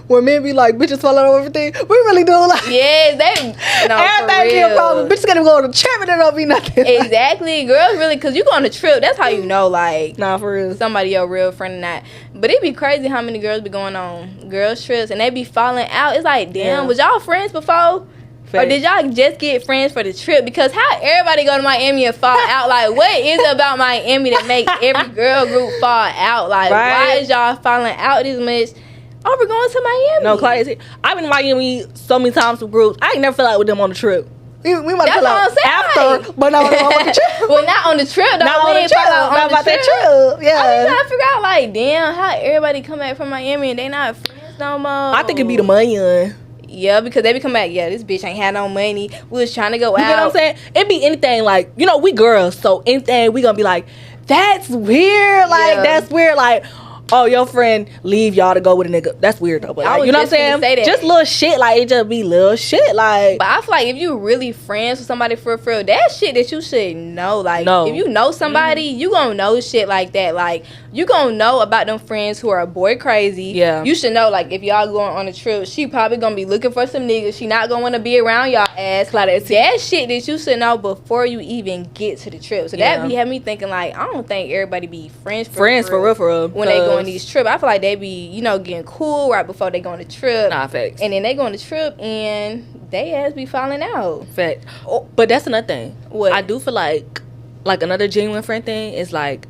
when men be like, bitches falling over everything, we really do, like, Yes, they. No, for everything be a real. problem. Bitches gonna go on a trip and there don't be nothing. Exactly, girls really, because you go on a trip. That's how you know, like, Nah, for real. somebody your real friend or not. But it be crazy how many girls be going on girls trips and they be falling out. It's like, damn, Yeah. was y'all friends before? Or did y'all just get friends for the trip? Because how everybody go to Miami and fall out? Like, what is it about Miami that make every girl group fall out? Like, why is y'all falling out this much over going to Miami? No, crazy. I've been to Miami so many times with groups. I ain't never feel like with them on the trip. We might That's feel what out I'm saying. after, but not on the trip. Well, not on the trip, though. Not We on the ain't trip. fall out Not on about the that trip. trip. Yeah. I be trying to figure out, like, damn, how everybody come back from Miami and they not friends no more. I think it'd be the money on. Yeah, because they be coming back, yeah, this bitch ain't had no money. We was trying to go out. You know what I'm saying? It'd be anything like, we girls, so anything we gonna be like, that's weird. Like, that's weird. Like, oh, your friend leave y'all to go with a nigga. That's weird though. But like, you know what I'm saying? Say that. Just little shit. Like, it just be little shit. Like, But I feel like if you really friends with somebody for real, that shit that you should know. Like, if you know somebody, you gonna know shit like that. Like, you gonna know about them friends who are boy crazy. Yeah. You should know, like, if y'all going on a trip, she probably gonna be looking for some niggas. She not gonna wanna be around y'all ass. Like, that shit that you should know before you even get to the trip. So that be have me thinking, like, I don't think everybody be friends for real when they go on these trips. I feel like they be, getting cool right before they go on the trip. Nah, facts. And then they go on the trip and they ass be falling out. Fact. Oh, but that's another thing. What? I do feel like another genuine friend thing is like,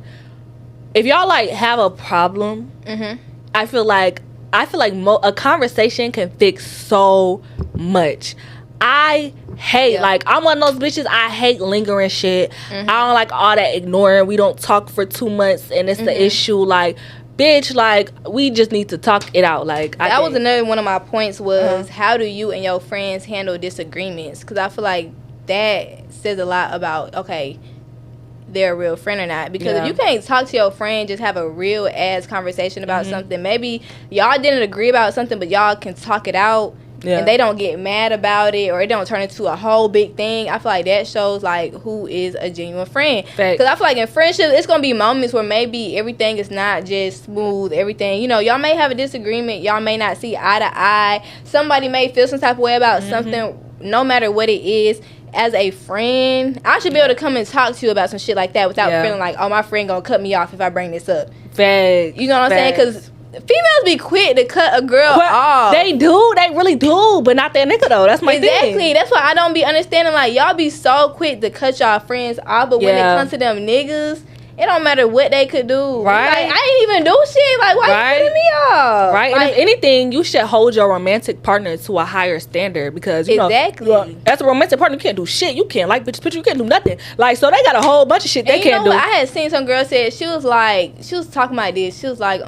if y'all like have a problem, I feel like a conversation can fix so much. I hate like, I'm one of those bitches. I hate lingering shit. I don't like all that ignoring. We don't talk for 2 months and it's the issue. Like, bitch, like, we just need to talk it out. Like, that was another one of my points was how do you and your friends handle disagreements? Because I feel like that says a lot about, okay, they're a real friend or not. Because if you can't talk to your friend, just have a real ass conversation about something, maybe y'all didn't agree about something, but y'all can talk it out. And they don't get mad about it, or it don't turn into a whole big thing. I feel like that shows like who is a genuine friend. Because I feel like in friendship, it's gonna be moments where maybe everything is not just smooth. Everything, y'all may have a disagreement. Y'all may not see eye to eye. Somebody may feel some type of way about something. No matter what it is, as a friend, I should be able to come and talk to you about some shit like that without feeling like, oh, my friend gonna cut me off if I bring this up. Facts. You know what I'm saying? Because females be quick to cut a girl off. They do. They really do. But not that nigga, though. That's my thing. Exactly. That's why I don't be understanding. Like, y'all be so quick to cut y'all friends off. But when it comes to them niggas, it don't matter what they could do. Right. Like, I ain't even do shit. Like, why you cutting me off? Right. Like, and if anything, you should hold your romantic partner to a higher standard. Because, you know, as a romantic partner, you can't do shit. You can't like bitches, you can't do nothing. Like, so they got a whole bunch of shit they can't do. I had seen some girl said, she was talking about this. She was like,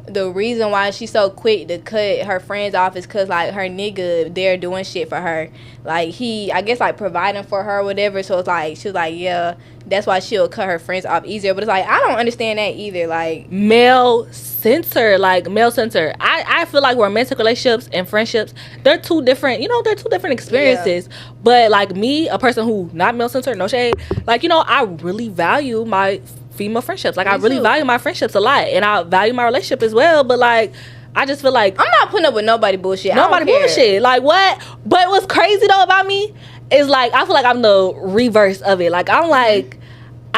the reason why she's so quick to cut her friends off is because, like, her nigga, they're doing shit for her. Like, he, I guess, like, providing for her or whatever. So it's like, she was like, yeah, that's why she'll cut her friends off easier. But it's like, I don't understand that either. Like, male censor. I feel like romantic relationships and friendships, they're two different, they're two different experiences. Yeah. But, like, me, a person who not male censor, no shade, like, I really value my female friendships. Like, I really value my friendships a lot, and I value my relationship as well. But, like, I just feel like I'm not putting up with nobody bullshit. Like, what? But what's crazy though about me it's like I feel like I'm the reverse of it. Like I'm like.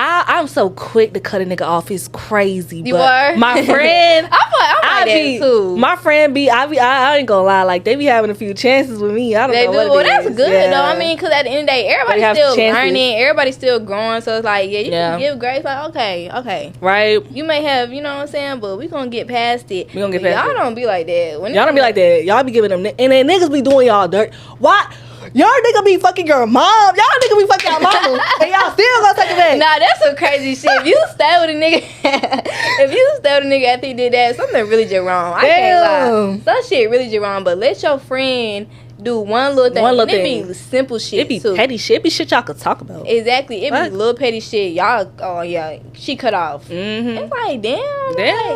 I'm so quick to cut a nigga off. It's crazy. You are? My friend, I'm like that too. My friend I ain't gonna lie. Like they be having a few chances with me. I don't know. Well, that's good though. I mean, because at the end of the day, everybody's still learning. Everybody's still growing. So it's like, you can give grace. Like, okay, right. You may have, you know what I'm saying, but we gonna get past it. We gonna get past it. Y'all don't be like that. Y'all don't be like that. Y'all be giving them, and then niggas be doing y'all dirt. Why? Y'all nigga be fucking your mom. Y'all nigga be fucking your mama. And y'all still gonna take it back. Nah, that's some crazy shit. If you stay with a nigga, after he did that, something really just wrong. I can't lie. Some shit really just wrong. But let your friend do one little thing. It be simple shit. It be petty shit. It be shit y'all could talk about. Exactly. It be little petty shit. Y'all, oh yeah, she cut off. Mm-hmm. It's like, damn,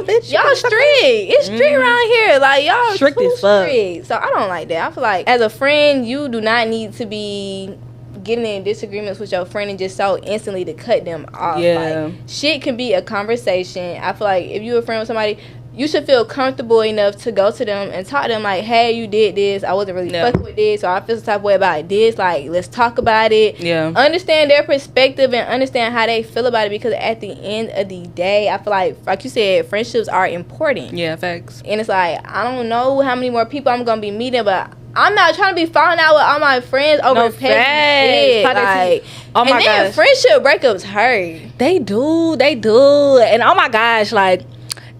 bitch, y'all strict. It's strict around here. Like, y'all strict as fuck. So I don't like that. I feel like as a friend, you do not need to be getting in disagreements with your friend and just so instantly to cut them off. Yeah. Like, shit can be a conversation. I feel like if you're a friend with somebody, you should feel comfortable enough to go to them and talk to them like, hey, you did this. I wasn't really fucking with this, or I feel some type of way about this. Like, let's talk about it. Yeah. Understand their perspective and understand how they feel about it, because at the end of the day, I feel like you said, friendships are important. Yeah, facts. And it's like, I don't know how many more people I'm going to be meeting, but I'm not trying to be falling out with all my friends over petty shit. Like, oh my gosh. Friendship breakups hurt. They do. And oh my gosh, like,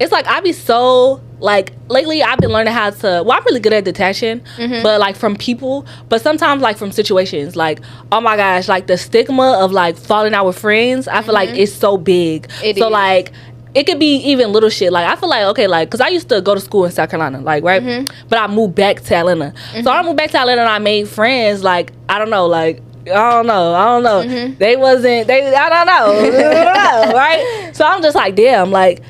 it's like I be so, like, lately I've been learning how to, well, I'm really good at detaching, but like from people, but sometimes like from situations, like, oh my gosh, like the stigma of like falling out with friends, I feel like it's so big. It is. Like, it could be even little shit. Like, I feel like, okay, like, because I used to go to school in South Carolina, like, right? But I moved back to Atlanta. So I moved back to Atlanta and I made friends, like, I don't know. They I don't know, right? So I'm just like, damn, like,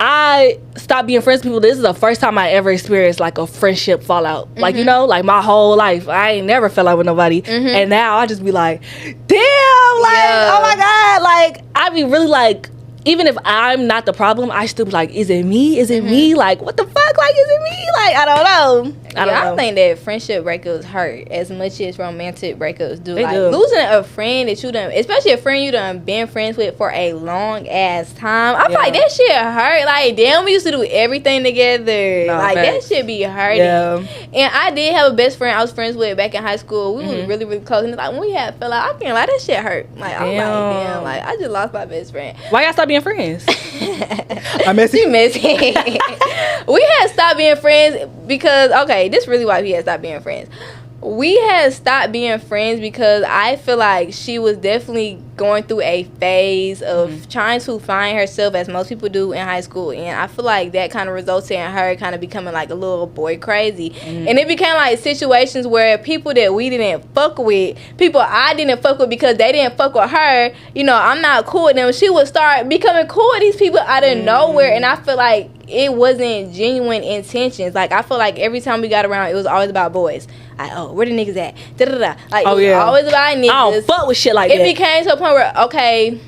I stopped being friends with people. This is the first time I ever experienced like a friendship fallout. Like, you know, like my whole life, I ain't never fell out with nobody. And now I just be like, damn, like, oh my God. Like, I be really like, even if I'm not the problem, I still be like, is it me? Is it me? Like, what the fuck? Like, is it me? Like, I don't know. I think that friendship breakups hurt as much as romantic breakups do. They like, do. Losing a friend that you done, especially a friend you done been friends with for a long ass time, I feel like that shit hurt. Like, damn, we used to do everything together. No, like, that shit be hurting. Yeah. And I did have a best friend I was friends with back in high school. We were really, really close. And like, when we had fell out, I can't lie, that shit hurt. Like, I'm like, damn, like, I just lost my best friend. Why y'all stop being friends? I miss you. We had stopped being friends because, okay, this is really why we had stopped being friends. We had stopped being friends because I feel like she was definitely going through a phase of trying to find herself, as most people do in high school. And I feel like that kind of resulted in her kind of becoming like a little boy crazy. And it became like situations where people that we didn't fuck with, people I didn't fuck with because they didn't fuck with her, you know, I'm not cool with them. She would start becoming cool with these people out of nowhere. And I feel like it wasn't genuine intentions. Like, I feel like every time we got around, it was always about boys. Like, oh, where the niggas at? Da-da-da. Like, it was always about niggas. I don't fuck with shit like that. It became to a point where, okay,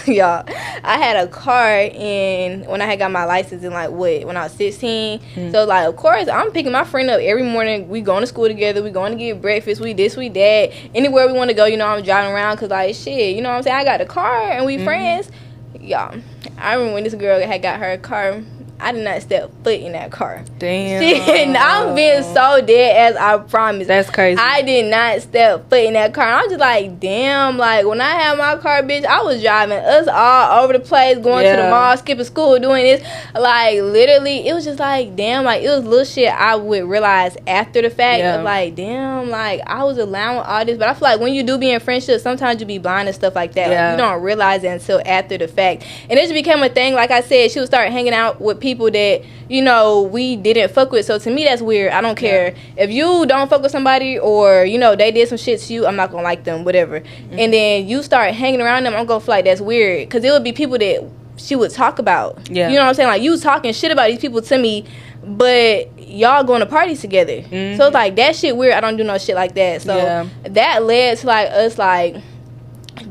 y'all, I had a car in when I had got my license in like when I was 16. So like, of course, I'm picking my friend up every morning. We going to school together. We going to get breakfast. We this, we that. Anywhere we want to go, you know, I'm driving around because like shit, you know what I'm saying? I got a car and we friends. Y'all, I remember when this girl had got her car, I did not step foot in that car. Damn. I'm being so dead as I promise. That's crazy. I did not step foot in that car. I'm just like, damn, like when I had my car, bitch, I was driving us all over the place, going to the mall, skipping school, doing this. Like, literally, it was just like, damn, like, it was little shit I would realize after the fact. Of like, damn, like, I was allowing all this. But I feel like when you do be in friendships, sometimes you be blind and stuff like that. Like, you don't realize it until after the fact. And it just became a thing. Like I said, she would start hanging out with people that, you know, we didn't fuck with. So to me, that's weird. I don't care if you don't fuck with somebody, or you know they did some shit to you, I'm not gonna like them, whatever. And then you start hanging around them, I'm gonna feel like that's weird, because it would be people that she would talk about. You know what I'm saying? Like, you talking shit about these people to me, but y'all going to parties together. So it's like, that shit weird. I don't do no shit like that. So that led to like us like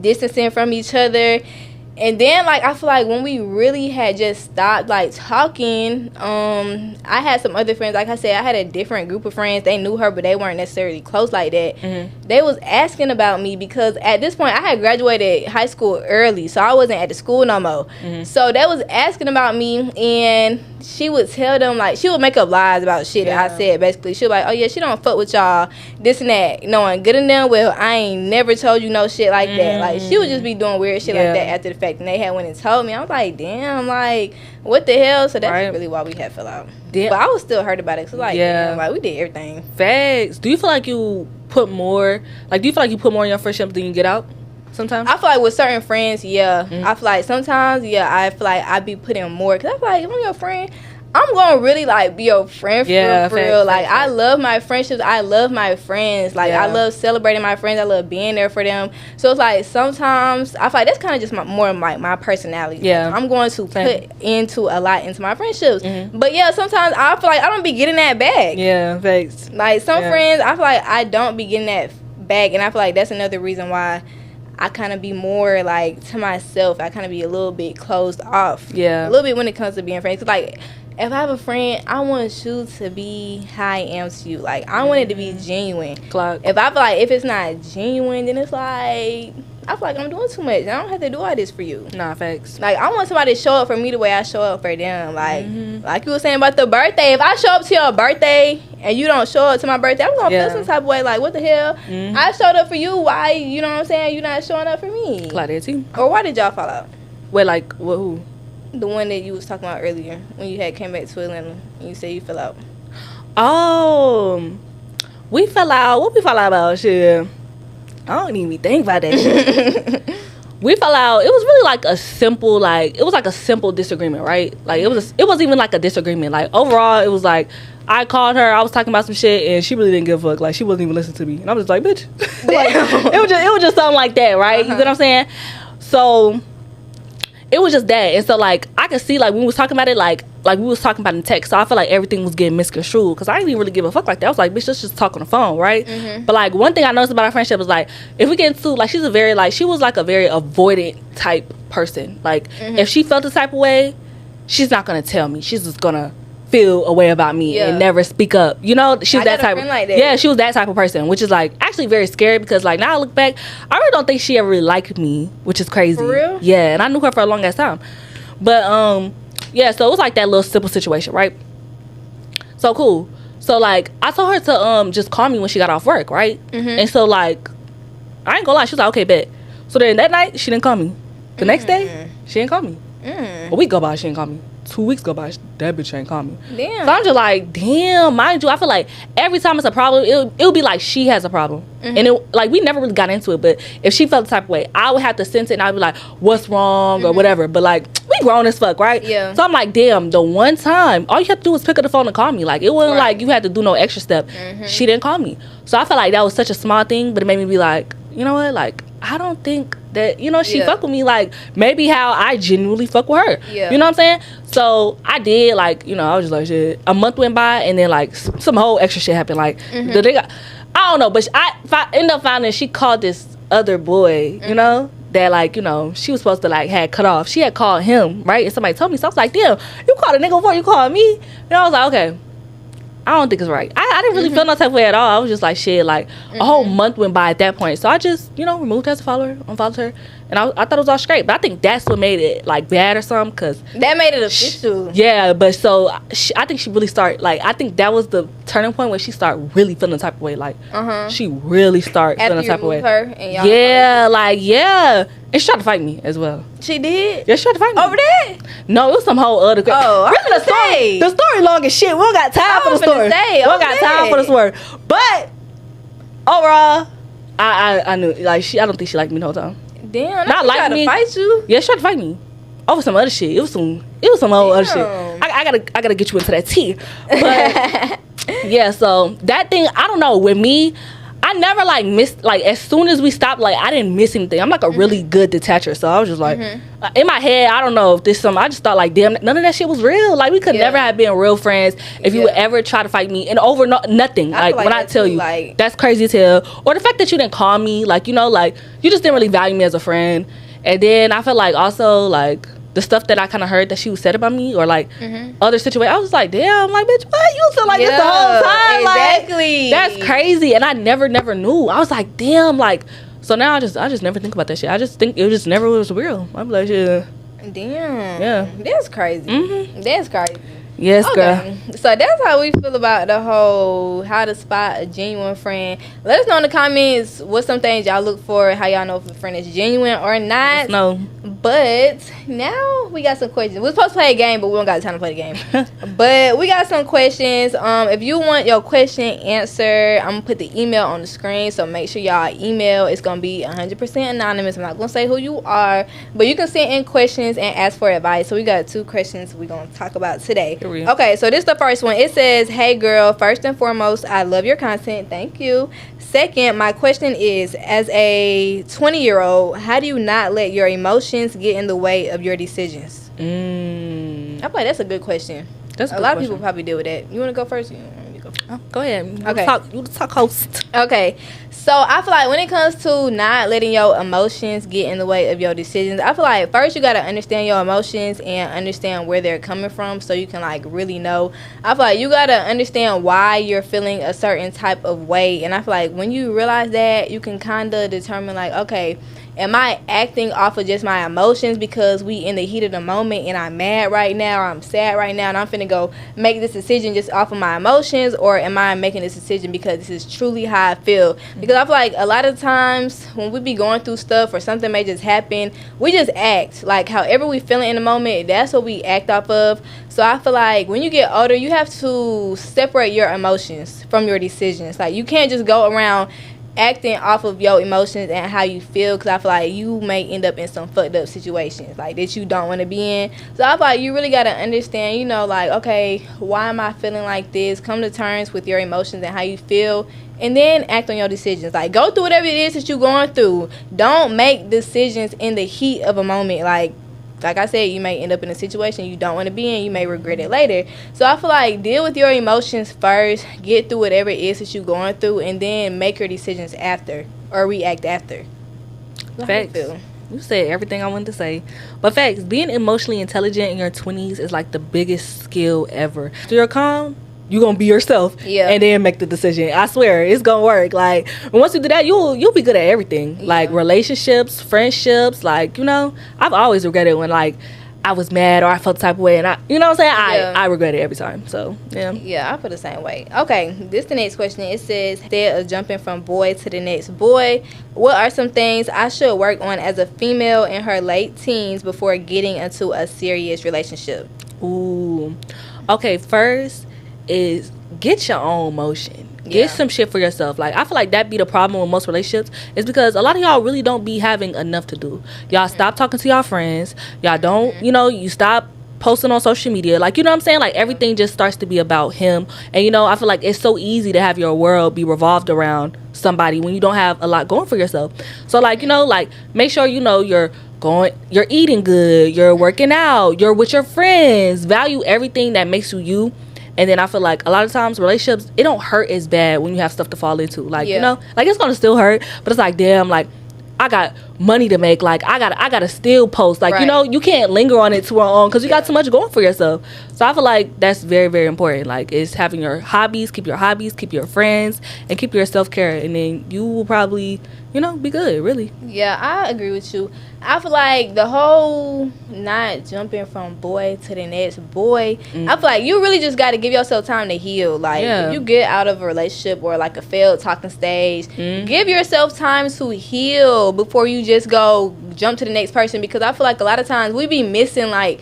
distancing from each other. And then, like, I feel like when we really had just stopped, like, talking, I had some other friends. Like I said, I had a different group of friends. They knew her, but they weren't necessarily close like that. They was asking about me because at this point, I had graduated high school early, so I wasn't at the school no more. So they was asking about me, and she would tell them, like, she would make up lies about shit that I said, basically. She was like, oh, yeah, she don't fuck with y'all, this and that. Knowing good and damn well, I ain't never told you no shit like that. Like, she would just be doing weird shit like that after the fact. And they had went and told me. I was like, damn, like, what the hell? So that's really why we had fell out. But I was still hurt about it. So, like, damn, like, we did everything. Facts. Do you feel like you put more, like, do you feel like you put more in your friendship than you get out sometimes? I feel like with certain friends, I feel like sometimes, I feel like I be putting more. Because I feel like if I'm your friend, I'm going to really, like, be your friend for real. Like, I love my friendships. I love my friends. Like, I love celebrating my friends. I love being there for them. So, it's like, sometimes, I feel like that's kind of just more of my personality. Yeah. Like, I'm going to put a lot into my friendships. But, sometimes I feel like I don't be getting that back. Yeah, thanks. Like, some friends, I feel like I don't be getting that back. And I feel like that's another reason why I kind of be more, like, to myself. I kind of be a little bit closed off. Yeah. A little bit when it comes to being friends. 'Cause, like, if I have a friend, I want you to be how I am to you. Like, I want it to be genuine. Clock. If I feel like if it's not genuine, then it's like, I feel like I'm doing too much. I don't have to do all this for you. Nah, facts. Like, I want somebody to show up for me the way I show up for them. Like, like you were saying about the birthday. If I show up to your birthday and you don't show up to my birthday, I'm going to feel some type of way. Like, what the hell? I showed up for you. Why, you know what I'm saying? You're not showing up for me. Clock that too. Or why did y'all fall out? Wait, like, who? The one that you was talking about earlier when you had came back to Atlanta and you said you fell out. Oh, we fell out. What we fell out about? Shit, I don't even think about that shit. We fell out. It was really like a simple, like, it was like a simple disagreement, right? Like, it wasn't even like a disagreement. Like, overall, it was like, I called her, I was talking about some shit, and she really didn't give a fuck. Like, she wasn't even listening to me. And I was just like, bitch. Like, it was just something like that, right? You know what I'm saying? So it was just that. And so, like, I could see, like, when we was talking about it, like we was talking about in text. So I feel like everything was getting misconstrued because I didn't even really give a fuck like that. I was like, bitch, let's just talk on the phone, right? But, like, one thing I noticed about our friendship was, like, if we get into, like, she was like a very avoidant type person. Like, if she felt the type of way, she's not going to tell me. She's just going to feel a way about me and never speak up. You know, she was that type of, like that. Yeah, she was that type of person, which is, like, actually very scary because, like, now I look back, I really don't think she ever really liked me, which is crazy. For real? Yeah, and I knew her for a long ass time. But yeah, so it was like that little simple situation, right? So cool. So, like, I told her to just call me when she got off work, right? And so, like, I ain't gonna lie, she was like, okay, bet. So then that night she didn't call me. The next day she didn't call me. A week go by, she didn't call me. 2 weeks go by, that bitch ain't call me. Damn. So I'm just like, damn, mind you, I feel like every time it's a problem, it'll be like she has a problem. And it, like, we never really got into it, but if she felt the type of way, I would have to sense it and I'd be like, what's wrong or whatever. But, like, we grown as fuck, right? Yeah. So I'm like, damn, the one time, all you have to do was pick up the phone and call me. Like, it wasn't like you had to do no extra step. She didn't call me. So I felt like that was such a small thing, but it made me be like, you know what, like, I don't think that, you know, she fuck with me like maybe how I genuinely fuck with her. Yeah. You know what I'm saying? So I did, like, you know, I was just like, shit. A month went by and then, like, some whole extra shit happened. Like, the nigga, I don't know, but I ended up finding she called this other boy, you know, that, like, you know, she was supposed to, like, had cut off. She had called him, right? And somebody told me. So I was like, damn, you called a nigga before you called me? And I was like, okay, I don't think it's right. I didn't really feel no type of way at all. I was just like, shit, like, a whole month went by at that point. So I just, you know, removed her as a follower, unfollowed her. And I thought it was all straight. But I think that's what made it, like, bad or something. Because that made it official. Yeah, but so I think she really started, like, I think that was the turning point where she started really feeling the type of way. Like, she really started feeling the type of way. Her and y'all and she tried to fight me as well. She did? Yeah, she tried to fight me. Over that? No, it was some whole other... Oh, really, the story long as shit. We don't got time for the story. We don't got time for the story. But overall, I knew, like, I don't think she liked me the whole time. Damn, not like me. To fight you? Yeah, she tried to fight me over some other shit. It was some whole other shit. I gotta get you into that tea. But yeah, so that thing, I don't know. With me, I never, like, missed, like, as soon as we stopped, like, I didn't miss anything. I'm, like, a really good detacher. So I was just like, in my head, I don't know if this something, I just thought, like, damn, none of that shit was real. Like, we could never have been real friends if you would ever try to fight me and over nothing. Like, when I tell you, like, that's crazy as hell. Or the fact that you didn't call me, like, you know, like, you just didn't really value me as a friend. And then I feel like also like the stuff that I kind of heard that she was said about me, or like other situations, I was like, damn, like, bitch, what? You feel like this the whole time? Exactly. Like, that's crazy. And I never knew. I was like, damn, like, so now I just never think about that shit. I just think it just never was real. I'm like, yeah. Damn. Yeah. That's crazy. That's crazy. Yes, girl. So that's how we feel about the whole how to spot a genuine friend. Let us know in the comments what some things y'all look for, how y'all know if a friend is genuine or not. No. But now we got some questions. We're supposed to play a game, but we don't got time to play the game. But we got some questions. If you want your question answered, I'm gonna put the email on the screen, so make sure y'all email. It's gonna be 100% anonymous. I'm not gonna say who you are, but you can send in questions and ask for advice. So we got 2 questions we're gonna talk about today. Okay, so this is the first one. It says, hey girl, first and foremost, I love your content. Thank you. Second, my question is, as a 20-year-old, how do you not let your emotions get in the way of your decisions? I feel like that's a good question. That's a lot of people probably deal with that. You want to go first? You want me to go first? Oh, go ahead. Okay. You talk host. Okay. So I feel like when it comes to not letting your emotions get in the way of your decisions, I feel like first you got to understand your emotions and understand where they're coming from so you can like really know. I feel like you got to understand why you're feeling a certain type of way. And I feel like when you realize that, you can kind of determine like, okay, am I acting off of just my emotions because we in the heat of the moment and I'm mad right now or I'm sad right now and I'm finna go make this decision just off of my emotions, or am I making this decision because this is truly how I feel? Because I feel like a lot of times when we be going through stuff or something may just happen, we just act like however we feeling in the moment, that's what we act off of. So I feel like when you get older, you have to separate your emotions from your decisions. Like you can't just go around acting off of your emotions and how you feel, because I feel like you may end up in some fucked up situations like that you don't want to be in. So I feel like you really got to understand, you know, like, okay, why am I feeling like this? Come to terms with your emotions and how you feel, and then act on your decisions. Like, go through whatever it is that you're going through. Don't make decisions in the heat of a moment. Like I said, you may end up in a situation you don't want to be in. You may regret it later. So I feel like deal with your emotions first. Get through whatever it is that you're going through, and then make your decisions after or react after. Facts. You said everything I wanted to say. But facts, being emotionally intelligent in your 20s is like the biggest skill ever. So you're calm, you're gonna be yourself, and then make the decision. I swear it's gonna work. Like, and once you do that, you'll be good at everything. Like relationships, friendships. Like, you know, I've always regretted when like I was mad or I felt the type of way, and you know what I'm saying, I regret it every time. So I feel the same way. Okay, this the next question. It says, instead of jumping from boy to the next boy, what are some things I should work on as a female in her late teens before getting into a serious relationship? Ooh, okay, first is get your own motion. Get some shit for yourself. Like, I feel like that be the problem with most relationships, is because a lot of y'all really don't be having enough to do. Y'all stop talking to y'all friends. Y'all don't, you know, you stop posting on social media. Like, you know what I'm saying? Like, everything just starts to be about him. And, you know, I feel like it's so easy to have your world be revolved around somebody when you don't have a lot going for yourself. So, like, you know, like, make sure, you know, you're eating good, you're working out, you're with your friends. Value everything that makes you you. And then I feel like a lot of times relationships, it don't hurt as bad when you have stuff to fall into. Like, you know, like it's gonna still hurt, but it's like, damn, like I got money to make. Like I gotta still post. Like, you know, you can't linger on it too long because you got too much going for yourself. So I feel like that's very, very important. Like, it's having your hobbies, keep your friends, and keep your self-care, and then you will probably, you know, be good, really. Yeah, I agree with you. I feel like the whole not jumping from boy to the next boy, I feel like you really just got to give yourself time to heal. Like, if you get out of a relationship or like a failed talking stage, give yourself time to heal before you just go jump to the next person. Because I feel like a lot of times we be missing, like,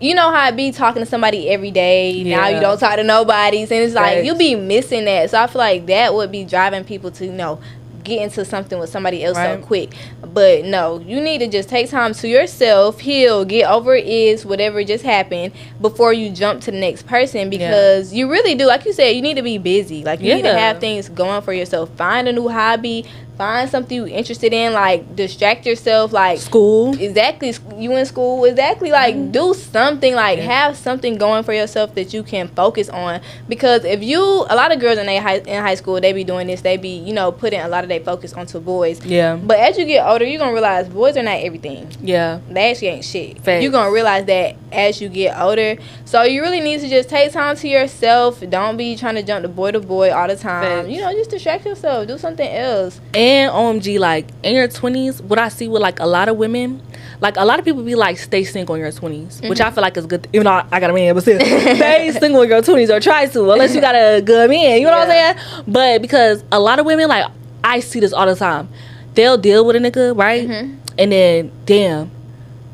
you know how I be talking to somebody every day. Now you don't talk to nobody. And it's like, you be missing that. So I feel like that would be driving people to, you know, get into something with somebody else so quick. But no, you need to just take time to yourself, heal, get over it, whatever just happened, before you jump to the next person. Because you really do, like you said, you need to be busy. Like, you need to have things going for yourself. Find a new hobby, find something you interested in, like distract yourself, like school. Exactly, you in school. Exactly, like do something, like have something going for yourself that you can focus on. Because if you, a lot of girls in high school, they be doing this. They be, you know, putting a lot of their focus onto boys. Yeah. But as you get older, you're gonna realize boys are not everything. Yeah. They actually ain't shit. Facts. You're gonna realize that as you get older. So you really need to just take time to yourself. Don't be trying to jump to boy all the time. Facts. You know, just distract yourself. Do something else. And OMG, like in your 20s, what I see with like a lot of women, like a lot of people be like, stay single in your 20s, which I feel like is good. Even though I got a man, but still, stay single in your 20s or try to, unless you got a good man. You know what I'm saying? But because a lot of women, like I see this all the time, they'll deal with a nigga, right? And then damn,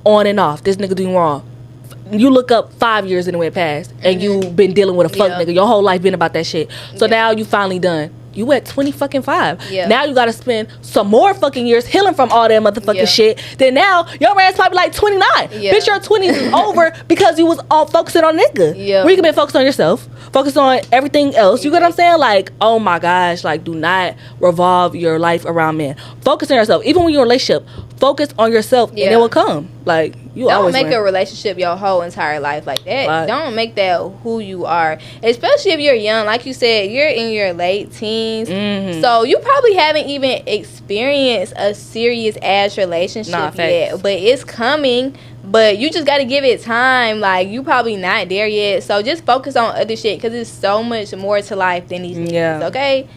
on and off, this nigga doing wrong. You look up 5 years and it went past, and you been dealing with a fuck nigga. Your whole life been about that shit. So now you finally done. You at 20-5. Now you gotta spend some more fucking years healing from all that motherfucking shit. Then now your ass probably like 29. Bitch, your 20s is over because you was all focusing on nigga. Where you can be focused on yourself, focus on everything else. You get what I'm saying? Like, oh my gosh, like do not revolve your life around men. Focus on yourself. Even when you're in a relationship, focus on yourself and it will come. Like you don't always make win. a relationship your whole entire life like that. Right. Don't make that who you are, especially if you're young. Like you said, you're in your late teens, so you probably haven't even experienced a serious ass relationship yet, but it's coming. But you just got to give it time. Like you probably not there yet, so just focus on other shit because there's so much more to life than these things, okay?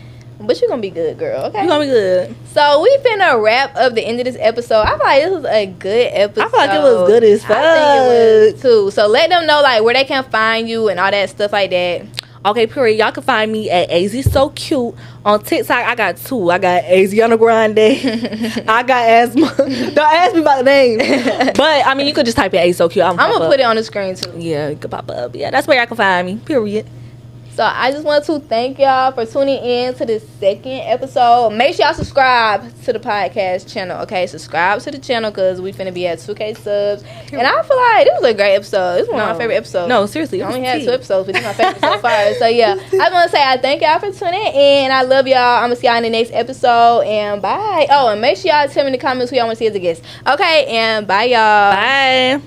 But you're gonna be good, girl. Okay, you're gonna be good. So we finna wrap up the end of this episode. I feel like this was a good episode. I feel like it was good as fuck. I think it was too. So let them know like where they can find you and all that stuff like that. Okay, period. Y'all can find me at AZSOCUTE on TikTok. I got 2. I got Aziana Grande. I got Asthma. Don't ask me about the name. But I mean, you could just type in AZSOCUTE. I'm gonna put it on the screen too. Yeah, it could pop up. Yeah, that's where y'all can find me. Period. So I just want to thank y'all for tuning in to this second episode. Make sure y'all subscribe to the podcast channel, okay? Subscribe to the channel because we finna be at 2K subs. And I feel like this was a great episode. This was one of my favorite episodes. No, seriously. I only had 2 episodes, but this is my favorite so far. So yeah, I want to say I thank y'all for tuning in. I love y'all. I'm going to see y'all in the next episode. And bye. Oh, and make sure y'all tell me in the comments who y'all want to see as a guest. Okay, and bye, y'all. Bye.